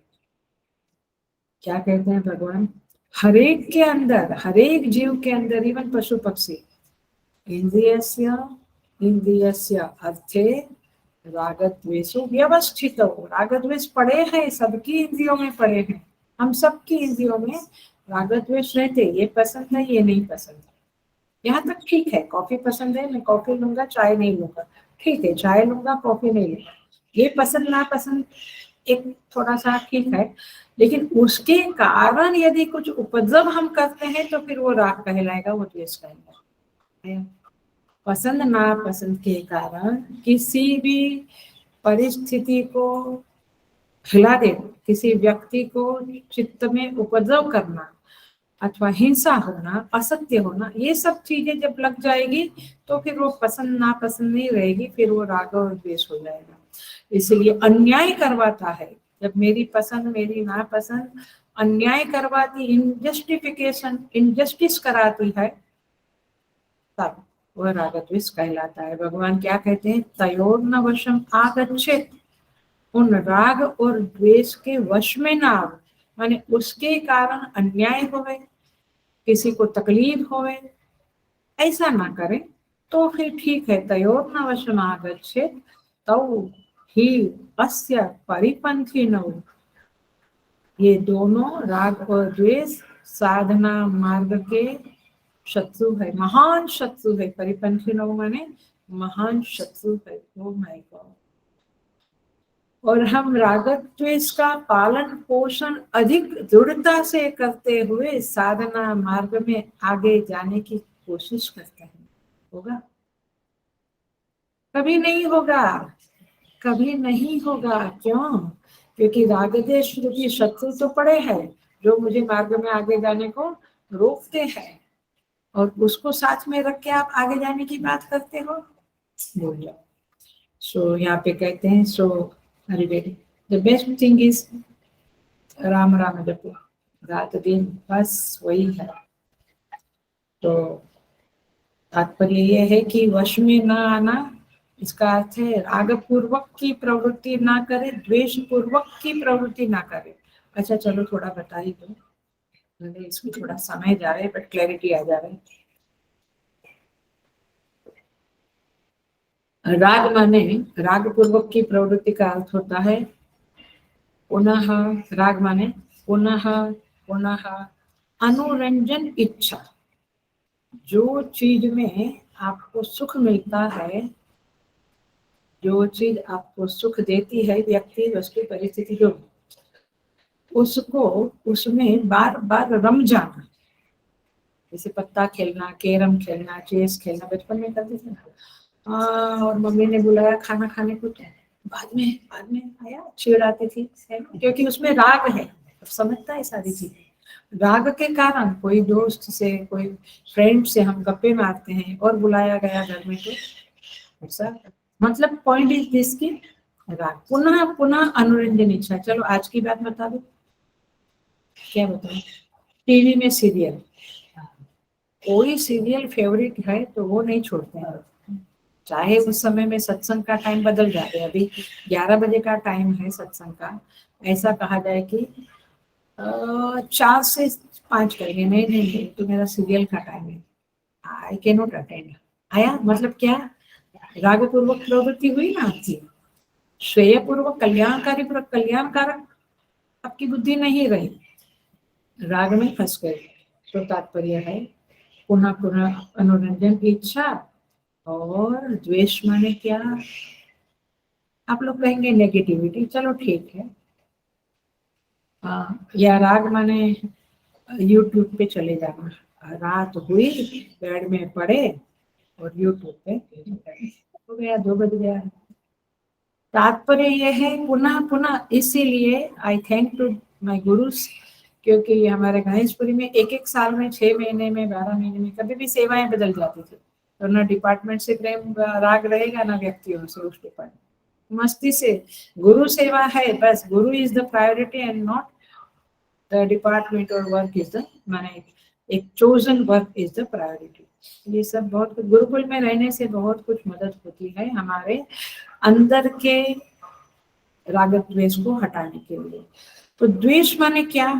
क्या कहते हैं भगवान? हरेक के अंदर, हरेक जीव के अंदर, इवन पशु पक्षी, इंद्रियस्य अर्थे रागद्वेषो व्यवस्थित हो। रागद्वेष पड़े हैं, सबकी इंद्रियों में पड़े हैं, हम सबकी इंद्रियों में रागद्वेष रहते। ये पसंद है, ये नहीं पसंद है। यहाँ तक ठीक है, कॉफी पसंद है, मैं कॉफी लूंगा, चाय नहीं लूंगा, ठीक है, चाय लूंगा, कॉफी नहीं लूंगा। ये पसंद ना पसंद एक थोड़ा सा ठीक है, लेकिन उसके कारण यदि कुछ उपद्रव हम करते हैं तो फिर वो राग कहलाएगा, वो द्वेष कहलाएगा। पसंद नापसंद के कारण किसी भी परिस्थिति को हिला देना, किसी व्यक्ति को चित्त में उपद्रव करना अथवा हिंसा होना, असत्य होना, ये सब चीजें जब लग जाएगी तो फिर वो पसंद नापसंद नहीं रहेगी, फिर वो राग और द्वेष हो जाएगा। इसलिए अन्याय करवाता है, जब मेरी पसंद मेरी नापसंद अन्याय करवाती, इनजस्टिफिकेशन, इनजस्टिस कराती है, तब वह राग द्वेष कहलाता है। भगवान क्या कहते हैं? तयोर्न वशम आगच्छेत्, उन राग और द्वेष के वश में ना आवे, माने उसके कारण अन्याय होवे, किसी को तकलीफ होवे, ऐसा ना करें तो फिर ठीक है। तयोर्न वशम आगच्छेत् तौ ही अस्य परिपन्थिनौ, ये दोनों राग और द्वेष साधना मार्ग के शत्रु है, महान शत्रु है। परिपन्थिनौ माने महान शत्रु है। Oh my God. और हम राग द्वेष का पालन पोषण अधिक दृढ़ता से करते हुए साधना मार्ग में आगे जाने की कोशिश करते हैं। होगा? कभी नहीं होगा, कभी नहीं होगा। क्यों? क्योंकि राग द्वेष की शत्रु तो पड़े हैं, जो मुझे मार्ग में आगे जाने को रोकते हैं, और उसको साथ में रख के आप आगे जाने की बात करते हो, भूल जाओ। सो यहाँ पे कहते हैं, सो हरिवेरी the best thing is Ram Ram जपो रात दिन, बस वही है। तो तात्पर्य ये है कि वश में ना आना, इसका अर्थ है राग पूर्वक की प्रवृत्ति ना करे, द्वेष पूर्वक की प्रवृत्ति ना करे। अच्छा चलो थोड़ा बता ही दो, इसमें थोड़ा समय जा रहा है बट क्लैरिटी आ जा रहा है। राग माने, राग पूर्वक की प्रवृत्ति का अर्थ होता है पुनः, राग माने पुनः पुनः अनुरंजन इच्छा। जो चीज में आपको सुख मिलता है, जो चीज आपको सुख देती है, व्यक्ति वस्तु परिस्थिति, जो उसको उसमें बार बार रम जाना, जैसे पत्ता खेलना, कैरम खेलना, चेस खेलना, बचपन में करते थे ना। और मम्मी ने बुलाया खाना खाने को, तो बाद में आया, चिड़ आती थी, क्योंकि उसमें राग है, समझता है सारी चीजें। राग के कारण कोई दोस्त से, कोई फ्रेंड से हम गप्पे मारते हैं और बुलाया गया घर में, तो ऐसा मतलब पॉइंट इज दिस की राग पुनः पुनः अनुरंजन इच्छा। चलो आज की बात बता दो, क्या बताओ? टीवी में सीरियल, कोई सीरियल फेवरेट है तो वो नहीं छोड़ते हैं, चाहे उस समय में सत्संग का टाइम बदल जाए। अभी 11 बजे का टाइम है सत्संग का, ऐसा कहा जाए कि 4 से 5 करिए, नहीं तो मेरा सीरियल का टाइम है, आई कैन नॉट अटेंड। आया मतलब क्या? राग पूर्वक प्रवृत्ति हुई ना आपकी, श्रेय पूर्वक कल्याणकारी कल्याणकारक आपकी बुद्धि नहीं रही, राग में फंस गए। तो तात्पर्य है पुनः पुनः अनुरंजन की इच्छा। और द्वेष माने क्या? आप लोग कहेंगे नेगेटिविटी, चलो ठीक है। या राग माने यूट्यूब पे चले जाना, रात हुई, बेड में पड़े और यूट्यूब पे हो गया, 2 बज गया। तात्पर्य यह है पुनः पुनः। इसीलिए आई थैंक टू माय गुरुस, क्योंकि हमारे गणेशपुरी में एक साल में 6 महीने में 12 महीने में कभी भी सेवाएं बदल जाती थी, तो ना डिपार्टमेंट से प्रेम राग रहेगा ना व्यक्तियों से उस डिपार्टमेंट। मस्ती से गुरु सेवा है, बस गुरु is the priority and not the department और वर्क इज द, माने एक chosen work is the priority. ये सब बहुत कुछ, गुरुकुल में रहने से बहुत कुछ मदद होती है हमारे अंदर के राग द्वेष को हटाने के लिए। तो द्वेष माने क्या,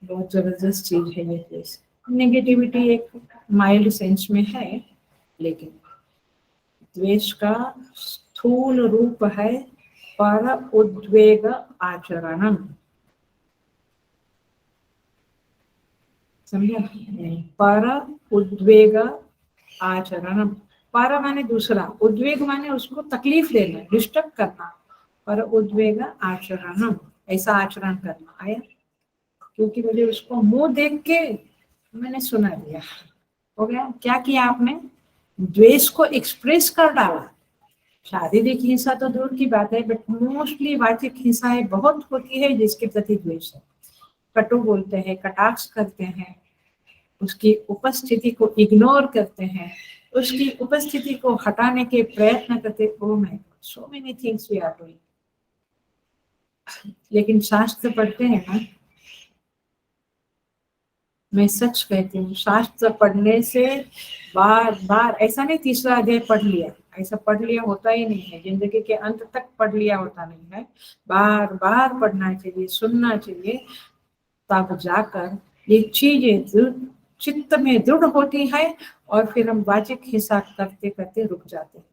बहुत जबरदस्त चीज है ये द्वेष। नेगेटिविटी एक माइल्ड सेंस में है, लेकिन द्वेष का स्थूल रूप है पर उद्वेग आचरणम। समझा? पर उद्वेग आचरणम, पर माने दूसरा, उद्वेग माने उसको तकलीफ देना, डिस्टर्ब करना, पर उद्वेग आचरणम, ऐसा आचरण करना आया। क्योंकि मुझे उसको मुंह देख के मैंने सुना दिया, हो गया। क्या किया आपने, द्वेष को एक्सप्रेस कर डाला। शारीरिक हिंसा तो दूर की बात है, बट मोस्टली वाचिक हिंसाएं बहुत होती है जिसके प्रति द्वेष है। कटु बोलते हैं, कटाक्ष करते हैं, उसकी उपस्थिति को इग्नोर करते हैं, उसकी उपस्थिति को हटाने के प्रयत्न करते। Oh my, so many things we are doing. लेकिन शास्त्र पढ़ते हैं ना, मैं सच कहती हूँ, शास्त्र पढ़ने से बार बार, ऐसा नहीं तीसरा अध्याय पढ़ लिया, ऐसा पढ़ लिया होता ही नहीं है, जिंदगी के अंत तक पढ़ लिया होता नहीं है। बार बार पढ़ना चाहिए, सुनना चाहिए, तब जाकर ये चीजें चित्त में दृढ़ होती है और फिर हम वाचिक हिंसा करते करते रुक जाते हैं,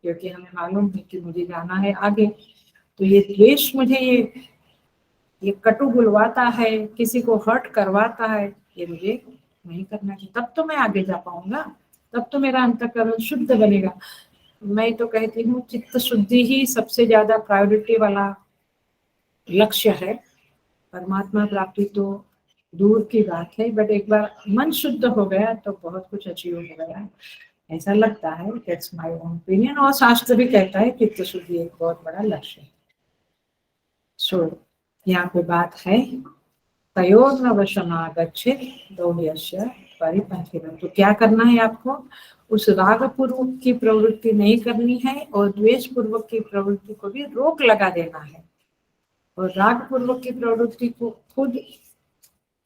क्योंकि हमें मालूम है कि मुझे जाना है आगे। तो ये द्वेष मुझे ये कटु बुलवाता है, किसी को हर्ट करवाता है, ये मुझे नहीं करना चाहिए। तब तो मैं आगे जा पाऊंगा, तब तो मेरा अंतःकरण शुद्ध बनेगा। मैं तो कहती हूँ चित्त शुद्धि ही सबसे ज्यादा प्रायोरिटी वाला लक्ष्य है। परमात्मा प्राप्ति तो दूर की बात है, बट एक बार मन शुद्ध हो गया तो बहुत कुछ अचीव हो गया, ऐसा लगता है। That's my own opinion. और शास्त्र भी कहता है चित्त शुद्धि एक बहुत बड़ा लक्ष्य है। सो यहाँ पे बात है, तयोर्न वशमागच्छेत् दौर्यस्य परिपन्थिनम्। तो क्या करना है आपको, उस राग पूर्वक की प्रवृत्ति नहीं करनी है और द्वेष पूर्वक की प्रवृत्ति को भी रोक लगा देना है। और राग पूर्वक की प्रवृत्ति को खुद,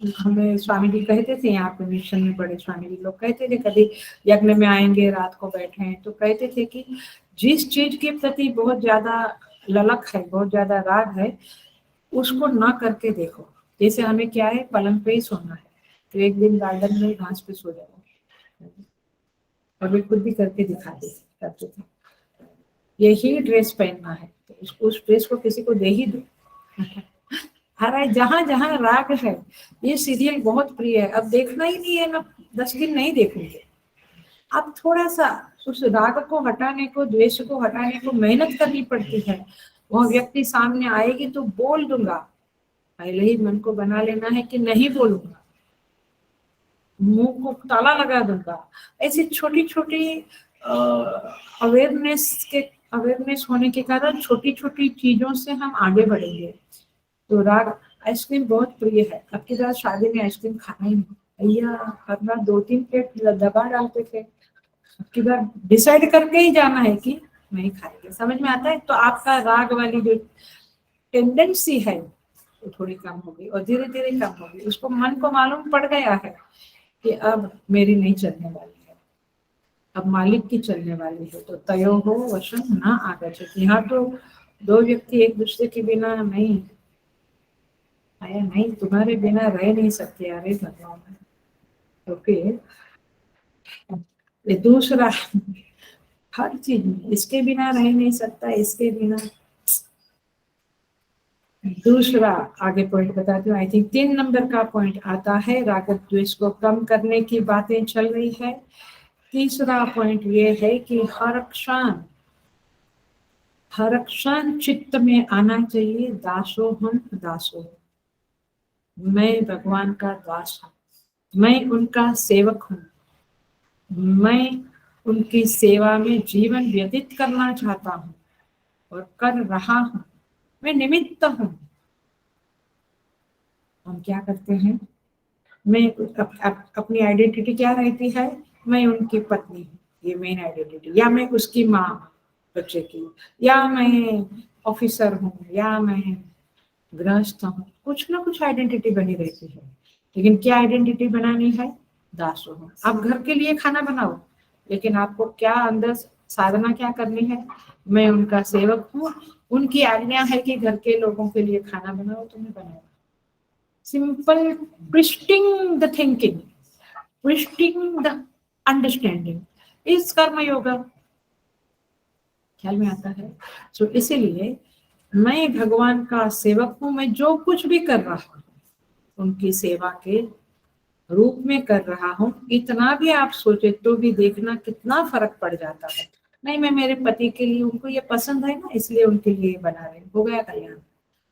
हमें स्वामी जी कहते थे, यहाँ पे मिशन में बड़े स्वामी जी लोग कहते थे, कभी यज्ञ में आएंगे, रात को बैठे हैं, तो कहते थे कि जिस चीज के प्रति बहुत ज्यादा ललक है, बहुत ज्यादा राग है, उसको ना करके देखो। जैसे हमें क्या है, पलंग पे ही सोना है, तो एक दिन गार्डन में घास पे सो जाओ, और वे खुद भी करके दिखाते करते थे। यही ड्रेस पहनना है तो उस ड्रेस को किसी को दे ही दो। हर जहां जहां राग है, ये सीरियल बहुत प्रिय है, अब देखना ही नहीं है ना, 10 दिन नहीं देखूंगे। अब थोड़ा सा उस राग को हटाने को, द्वेष को हटाने को मेहनत करनी पड़ती है। वह व्यक्ति सामने आएगी तो बोल दूंगा, पहले ही मन को बना लेना है कि नहीं बोलूंगा, मुंह को ताला लगा दूंगा। ऐसी छोटी छोटी अवेयरनेस होने के कारण छोटी छोटी चीजों से हम आगे बढ़ेंगे। तो राग, आइसक्रीम बहुत प्रिय है, अब की रात शादी में आइसक्रीम खाना ही नहीं भैया, हर रात 2-3 प्लेट दबा डालते थे, अब की बार डिसाइड करके ही जाना है कि नहीं खाएंगे। समझ में आता है? तो आपका राग वाली जो टेंडेंसी है वो थोड़ी कम होगी और धीरे धीरे कम होगी। उसको मन को मालूम पड़ गया है कि अब मेरी नहीं चलने वाली है, अब मालिक की चलने वाली है। तो तयो हो वशम ना आगच्छति। यहाँ तो दो व्यक्ति एक दूसरे के बिना नहीं, आया नहीं, तुम्हारे बिना रह नहीं सकते, अरे भगवान। तो फिर ये दूसरा, हर चीज में इसके बिना रह नहीं सकता, इसके बिना। दूसरा आगे पॉइंट बताती हूँ, आई थिंक 3 नंबर का पॉइंट आता है, राग द्वेष को कम करने की बातें चल रही है। तीसरा पॉइंट ये है कि हर क्षण चित्त में आना चाहिए, दासोहम दासो, मैं भगवान का दास हूँ, मैं उनका सेवक हूँ, मैं उनकी सेवा में जीवन व्यतीत करना चाहता हूँ और कर रहा हूँ, मैं निमित्त हूँ। हम क्या करते हैं, मैं अपनी आइडेंटिटी क्या रहती है, मैं उनकी पत्नी हूँ, ये मेन आइडेंटिटी, या मैं उसकी माँ बच्चे की, या मैं ऑफिसर हूँ, या मैं गृहस्थ हूँ, कुछ ना कुछ आइडेंटिटी बनी रहती है। लेकिन क्या आइडेंटिटी बनानी है, दासो हूँ। आप घर के लिए खाना बनाओ, लेकिन आपको क्या अंदर साधना क्या करनी है, मैं उनका सेवक हूँ, उनकी आज्ञा है कि घर के लोगों के लिए खाना बनाओ, तो मैं बनाऊँ। Simple twisting the thinking, twisting the understanding इस कर्म योगा। ख्याल में आता है? तो इसीलिए मैं भगवान का सेवक हूँ, मैं जो कुछ भी कर रहा हूँ उनकी सेवा के रूप में कर रहा हूँ। इतना भी आप सोचे तो भी देखना कितना फर्क पड़ जाता है। नहीं, मैं मेरे पति के लिए, उनको ये पसंद है ना, इसलिए उनके लिए बना रहे, हो गया कल्याण।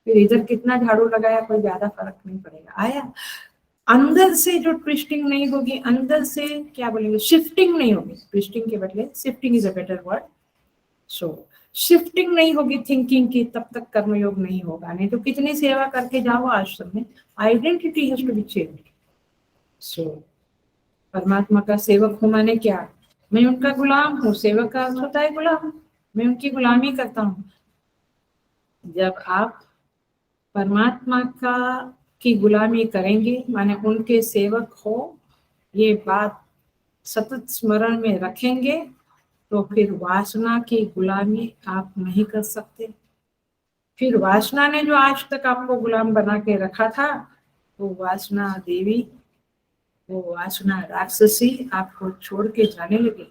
फिर इधर कितना झाड़ू लगाया, कोई ज्यादा फर्क नहीं पड़ेगा। आया अंदर से जो ट्विस्टिंग नहीं होगी, अंदर से क्या बोलेंगे, शिफ्टिंग नहीं होगी, ट्विस्टिंग के बदले shifting is a better word. So shifting नहीं होगी थिंकिंग की, तब तक कर्मयोग नहीं होगा। नहीं तो कितनी सेवा करके जाओ आश्रम में, identity has to be changed. So परमात्मा का सेवक हूँ माने क्या, मैं उनका गुलाम हूँ। सेवक का अर्थ होता है गुलाम, मैं उनकी गुलामी करता हूँ। जब आप परमात्मा का की गुलामी करेंगे माने उनके सेवक हो, ये बात सतत स्मरण में रखेंगे, तो फिर वासना की गुलामी आप नहीं कर सकते। फिर वासना ने जो आज तक आपको गुलाम बना के रखा था, वो वासना देवी, वो वासना राक्षसी आपको छोड़ के जाने लगे।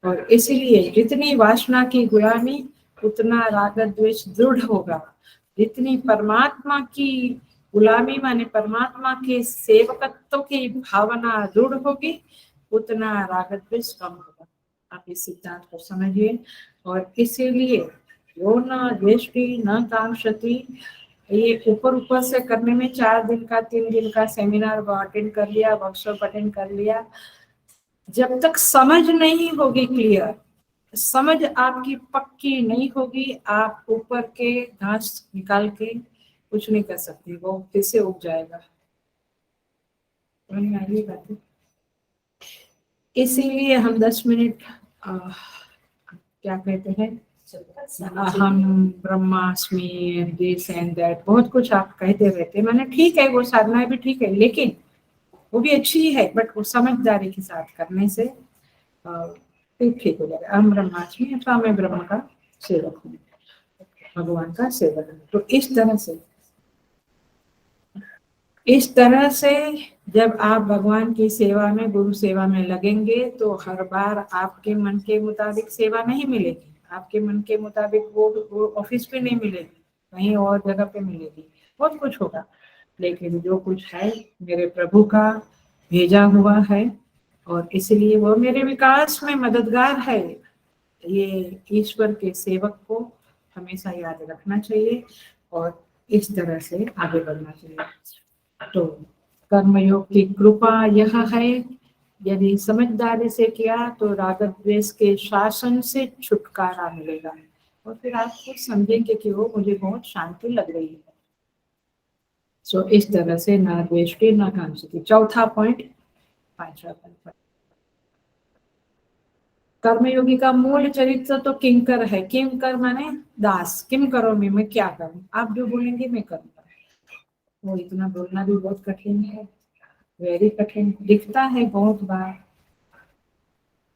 और इसलिए जितनी वासना की गुलामी, उतना राग द्वेष दृढ़ होगा। जितनी परमात्मा की गुलामी माने परमात्मा के सेवकत्व की भावना दृढ़ होगी, उतना राग द्वेष कम होगा। आप इस सिद्धांत को समझिए। और इसीलिए यो न द्वेष्टि न कांक्षति, ये ऊपर ऊपर से करने में 4 दिन का 3 दिन का सेमिनार अटेंड कर लिया, वर्कशॉप अटेंड कर लिया, जब तक समझ नहीं होगी क्लियर, समझ आपकी पक्की नहीं होगी, आप ऊपर के घास निकाल के कुछ नहीं कर सकती, वो फिर से उग जाएगा। आइए बात, इसीलिए हम 10 मिनट क्या कहते हैं, अहम ब्रह्मास्मि, दिस एंड दैट, बहुत कुछ आप कहते रहते। मैंने ठीक है, वो साधना भी ठीक है, लेकिन वो भी अच्छी है, बट वो समझदारी के साथ करने से फिर ठीक हो जाएगा। अहम ब्रह्मास्मि, अथवा मैं ब्रह्म का सेवक हूँ, भगवान का सेवक हूँ। तो इस तरह से जब आप भगवान की सेवा में, गुरु सेवा में लगेंगे, तो हर बार आपके मन के मुताबिक सेवा नहीं मिलेगी। आपके मन के मुताबिक वो ऑफिस पे नहीं मिलेगी, कहीं और जगह पे मिलेगी, बहुत कुछ होगा। लेकिन जो कुछ है मेरे प्रभु का भेजा हुआ है, और इसलिए वो मेरे विकास में मददगार है। ये ईश्वर के सेवक को हमेशा याद रखना चाहिए और इस तरह से आगे बढ़ना चाहिए। तो कर्मयोग की कृपा यह है, यदि समझदारी से किया तो राग द्वेष के शासन से छुटकारा मिलेगा, और फिर आप खुद समझेंगे कि वो मुझे बहुत शांति लग रही है। सो इस तरह से ना द्वेष्टि ना कांक्षति। चौथा पॉइंट, 5वां पॉइंट, कर्मयोगी का मूल चरित्र तो किंकर है। किंकर माने दास, किम करो मैं क्या करूं, आप जो बोलेंगे मैं करूंगा। वो इतना बोलना भी बहुत कठिन है, वेरी कठिन, दिखता है बहुत बार।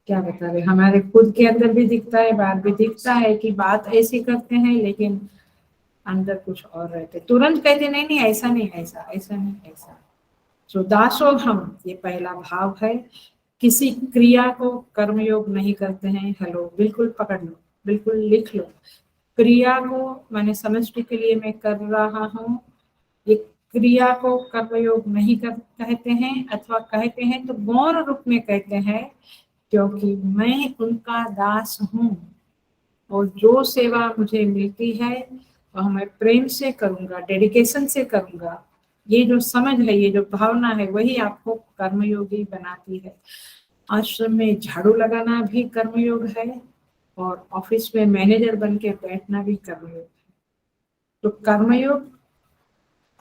क्या बता रहे, हमारे खुद के अंदर भी दिखता है, बाहर भी दिखता है कि बात ऐसी करते हैं लेकिन अंदर कुछ और रहते, तुरंत कहते नहीं नहीं ऐसा नहीं, ऐसा ऐसा नहीं, ऐसा। जो दासो हम, ये पहला भाव है। किसी क्रिया को कर्मयोग नहीं करते हैं। हेलो, बिल्कुल पकड़ लो, बिल्कुल लिख लो। क्रिया को मैंने समष्टि के लिए मैं कर रहा हूँ, ये क्रिया को कर्मयोग नहीं कर कहते हैं, अथवा कहते हैं तो गौण रूप में कहते हैं, क्योंकि मैं उनका दास हूँ और जो सेवा मुझे मिलती है वह मैं प्रेम से करूंगा, डेडिकेशन से करूंगा। ये जो समझ है, ये जो भावना है, वही आपको कर्मयोगी बनाती है। आश्रम में झाड़ू लगाना भी कर्मयोग है, और ऑफिस में मैनेजर बन के बैठना भी कर्मयोग है। तो कर्मयोग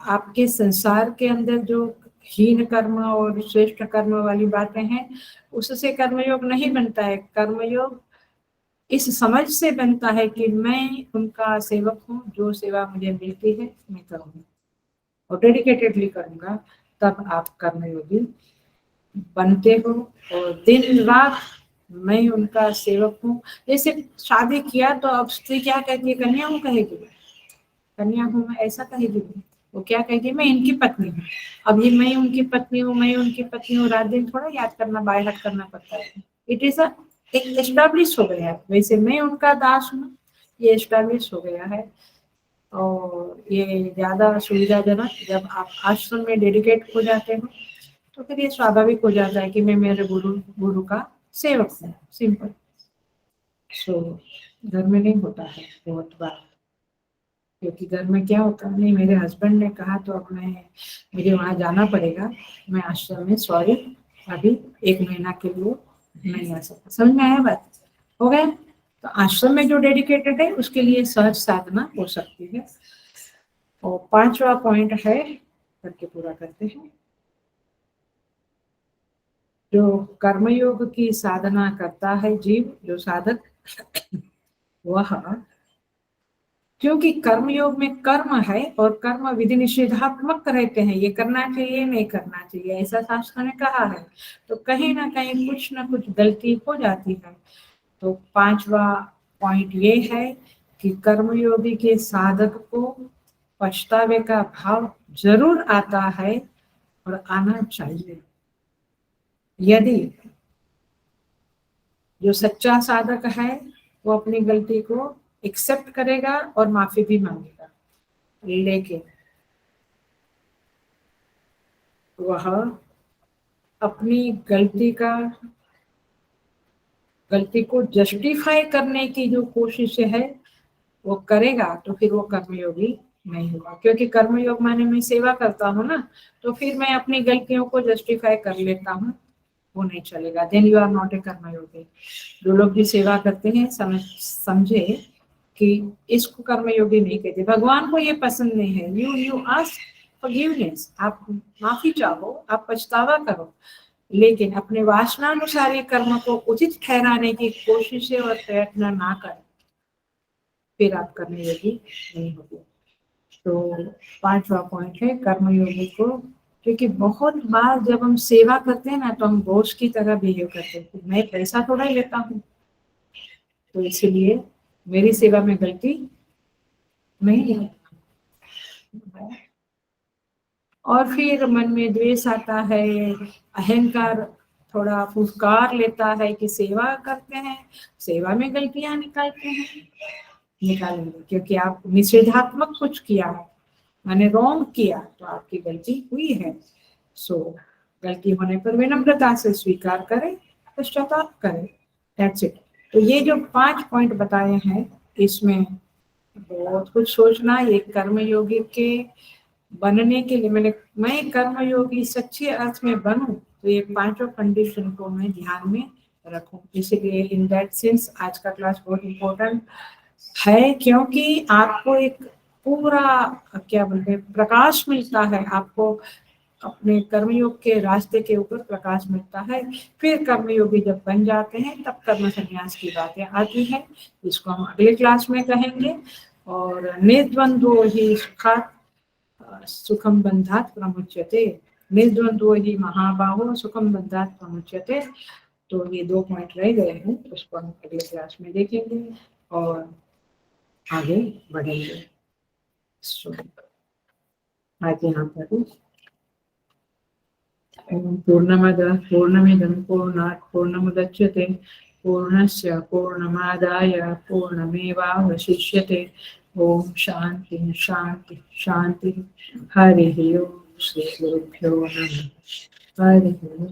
आपके संसार के अंदर जो हीन कर्म और श्रेष्ठ कर्म वाली बातें हैं, उससे कर्मयोग नहीं बनता है। कर्मयोग इस समझ से बनता है कि मैं उनका सेवक हूँ, जो सेवा मुझे मिलती है मैं करूँगा और डेडिकेटेडली करूँगा, तब आप कर्मयोगी बनते हो और दिन रात मैं उनका सेवक हूँ। जैसे शादी किया तो अब स्त्री क्या कहती है, कन्या हूँ कहेगी, कन्या हूँ मैं ऐसा कहेगी, वो क्या कहेगी, मैं इनकी पत्नी हूँ। अब ये मैं उनकी पत्नी हूँ, मैं उनकी पत्नी हूँ, रात दिन थोड़ा याद करना, बाय हार्ट करना पड़ता है। इट इज एक एस्टेब्लिश हो गया है। वैसे मैं उनका दास हूँ, ये एस्टेब्लिश हो गया है। और ये ज्यादा सुविधाजनक, जब आप आश्रम में डेडिकेट हो जाते हो तो फिर ये स्वाभाविक हो जाता है कि मैं मेरे गुरु का सेवक हूँ, सिंपल। सो घर में नहीं होता है बहुत बार, क्योंकि घर में क्या होता है, नहीं मेरे हस्बैंड ने कहा तो अब मुझे वहाँ जाना पड़ेगा, मैं आश्रम में सॉरी अभी 1 महीना के लिए नहीं आ सकता। समझ में आया बात? हो गया? तो आश्रम में जो डेडिकेटेड है उसके लिए सहज साधना हो सकती है। और 5वां पॉइंट है, करके पूरा करते हैं। जो कर्मयोग की साधना करता है जीव, जो साधक, वह, क्योंकि कर्मयोग में कर्म है और कर्म विधि निषेधात्मक रहते हैं, ये करना चाहिए नहीं करना चाहिए ऐसा शास्त्र ने कहा है, तो कहीं ना कहीं कुछ ना कुछ गलती हो जाती है। तो 5वां पॉइंट ये है कि कर्मयोगी के साधक को पछतावे का भाव जरूर आता है और आना चाहिए। यदि जो सच्चा साधक है वो अपनी गलती को एक्सेप्ट करेगा और माफी भी मांगेगा, लेकिन वह अपनी गलती को जस्टिफाई करने की जो कोशिश है वो करेगा तो फिर वो कर्मयोगी नहीं होगा। क्योंकि कर्मयोग माने मैं सेवा करता हूँ ना, तो फिर मैं अपनी गलतियों को जस्टिफाई कर लेता हूँ, वो नहीं चलेगा। Then you are not a karmayogi. जो लोग भी सेवा करते हैं समझे कि इसको कर्मयोगी नहीं कहते। भगवान को ये पसंद नहीं है। यू आस्क फॉरगिवनेस, आप माफी चाहो, आप पछतावा करो, लेकिन अपने वासनानुसारी कर्म को उचित ठहराने की कोशिश और प्रयत्न ना करें, फिर आप कर्मयोगी नहीं होगे। तो 5वां पॉइंट है कर्मयोगी को, क्योंकि बहुत बार जब हम सेवा करते हैं ना तो हम बोझ की तरह बिहेव करते हैं, मैं पैसा थोड़ा ही लेता हूँ, तो इसलिए मेरी सेवा में गलती नहीं है। और फिर मन में द्वेष आता है, अहंकार थोड़ा फुफकार लेता है कि सेवा करते हैं, सेवा में गलतियां निकालेंगे, क्योंकि आप निषेधात्मक कुछ किया है, मैंने रॉन्ग किया, तो आपकी गलती हुई है। सो गलती होने पर विनम्रता से स्वीकार करें, पश्चाताप करें, दैट्स इट। तो ये जो 5 पॉइंट बताए हैं, इसमें बहुत कुछ सोचना। ये कर्मयोगी के बनने के लिए मैं कर्मयोगी सच्चे अर्थ में बनूं, तो ये 5 कंडीशन को मैं ध्यान में रखूं। इसीलिए इन दैट सेंस आज का क्लास बहुत इम्पोर्टेंट है, क्योंकि आपको एक पूरा क्या बोलते हैं प्रकाश मिलता है, आपको अपने कर्मयोग के रास्ते के ऊपर प्रकाश मिलता है। फिर कर्मयोगी जब बन जाते हैं तब कर्म संन्यास की बातें आती हैं, इसको हम अगले क्लास में कहेंगे। और निर्द्वंद्वो ही सुखम बंधात प्रमुच्यते, निर्द्वंद्वो ही महाबाहो सुखम बंधात प्रमुच्यते। तो ये 2 पॉइंट रह गए हैं, उसको हम अगले क्लास में देखेंगे और आगे बढ़ेंगे। आज यहाँ पर पूर्णमिदं पूर्णात् पूर्णमुदच्यते पूर्णस्य पूर्णमादाय पूर्णमेवावशिष्यते। ओम शांति शांति शांति। हरि ओम। श्री गुरुभ्यो नमः। हरि ओम।